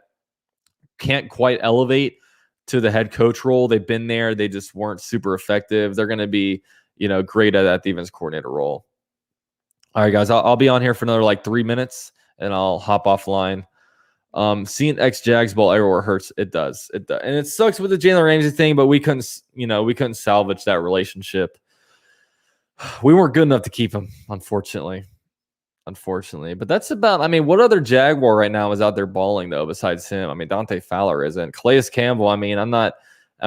can't quite elevate to the head coach role. They've been there. They just weren't super effective. They're going to be, great at that defense coordinator role. All right, guys, I'll be on here for another 3 minutes and I'll hop offline. Seeing ex-Jags ball everywhere hurts. It does. And it sucks with the Jalen Ramsey thing, but we couldn't salvage that relationship. We weren't good enough to keep him, unfortunately. But that's about, what other Jaguar right now is out there balling, though, besides him? Dante Fowler isn't. Calais Campbell,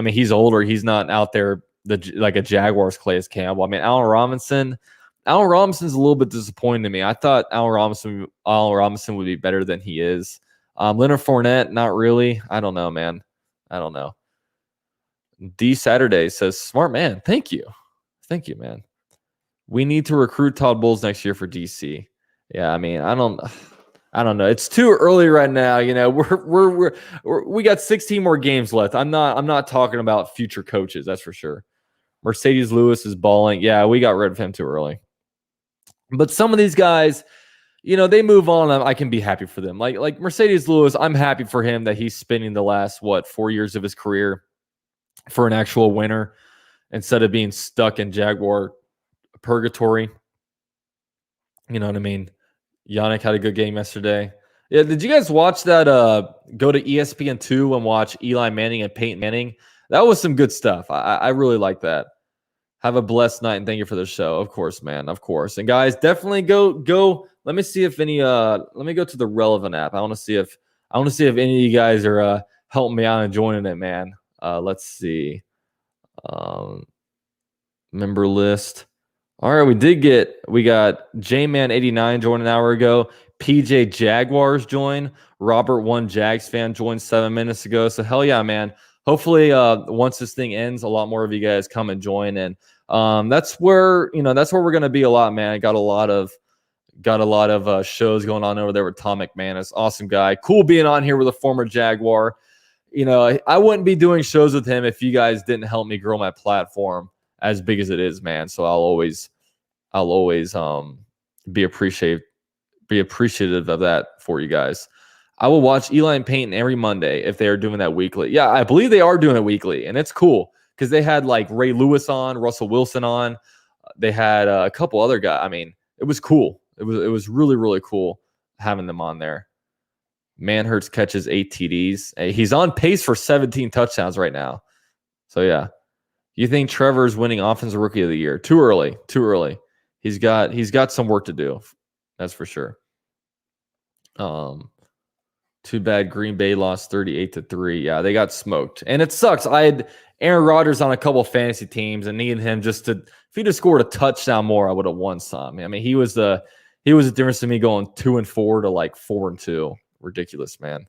he's older. He's not out there like a Jaguars Calais Campbell. Allen Robinson's a little bit disappointing to me. I thought Allen Robinson would be better than he is. Leonard Fournette, not really. I don't know, man. I don't know. D Saturday says, smart man. Thank you, man. We need to recruit Todd Bowles next year for DC. Yeah, I don't know. It's too early right now. We got 16 more games left. I'm not talking about future coaches. That's for sure. Mercedes Lewis is balling. Yeah, we got rid of him too early. But some of these guys, they move on. I can be happy for them. Like Mercedes Lewis, I'm happy for him that he's spending the last 4 years of his career for an actual winner instead of being stuck in Jaguar purgatory. You know what I mean? Yannick had a good game yesterday. Yeah, did you guys watch that? Go to ESPN2 and watch Eli Manning and Peyton Manning. That was some good stuff. I really like that. Have a blessed night and thank you for the show. Of course, man. Of course. And guys, definitely go. Let me see if any. Let me go to the relevant app. I want to see if any of you guys are helping me out and joining it, man. Let's see. Member list. All right, we got J-Man89 joined an hour ago. PJ Jaguars joined. Robert 1 Jags fan joined 7 minutes ago. So hell yeah, man. Hopefully, once this thing ends, a lot more of you guys come and join. And that's where we're gonna be a lot, man. I got a lot of shows going on over there with Tom McManus. Awesome guy. Cool being on here with a former Jaguar. I wouldn't be doing shows with him if you guys didn't help me grow my platform as big as it is, man. So I'll always be appreciative of that for you guys. I will watch Eli and Peyton every Monday if they are doing that weekly. Yeah, I believe they are doing it weekly, and it's cool because they had Ray Lewis on, Russell Wilson on. They had a couple other guys. It was cool. It was really, really cool having them on there. Manhurts catches 8 TDs. He's on pace for 17 touchdowns right now. So, yeah. You think Trevor's winning Offensive Rookie of the Year? Too early. Too early. He's got some work to do. That's for sure. Too bad Green Bay lost 38-3. Yeah, they got smoked. And it sucks. I had Aaron Rodgers on a couple fantasy teams and needed him just to, if he'd have scored a touchdown more, I would have won some. I mean, he was the difference to me going 2-4 to like 4-2. Ridiculous, man.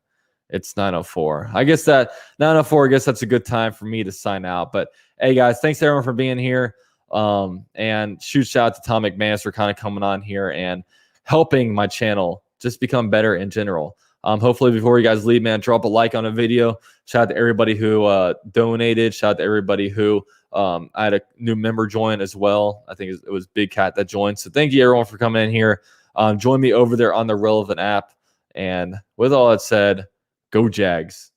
It's 9:04. I guess that 9:04, I guess that's a good time for me to sign out. But hey guys, thanks everyone for being here. And shout out to Tom McManus for kind of coming on here and helping my channel just become better in general. Hopefully before you guys leave, man, drop a like on a video. Shout out to everybody who donated. Shout out to everybody who I had a new member join as well. I think it was Big Cat that joined. So thank you everyone for coming in here. Join me over there on the relevant app. And with all that said, go Jags.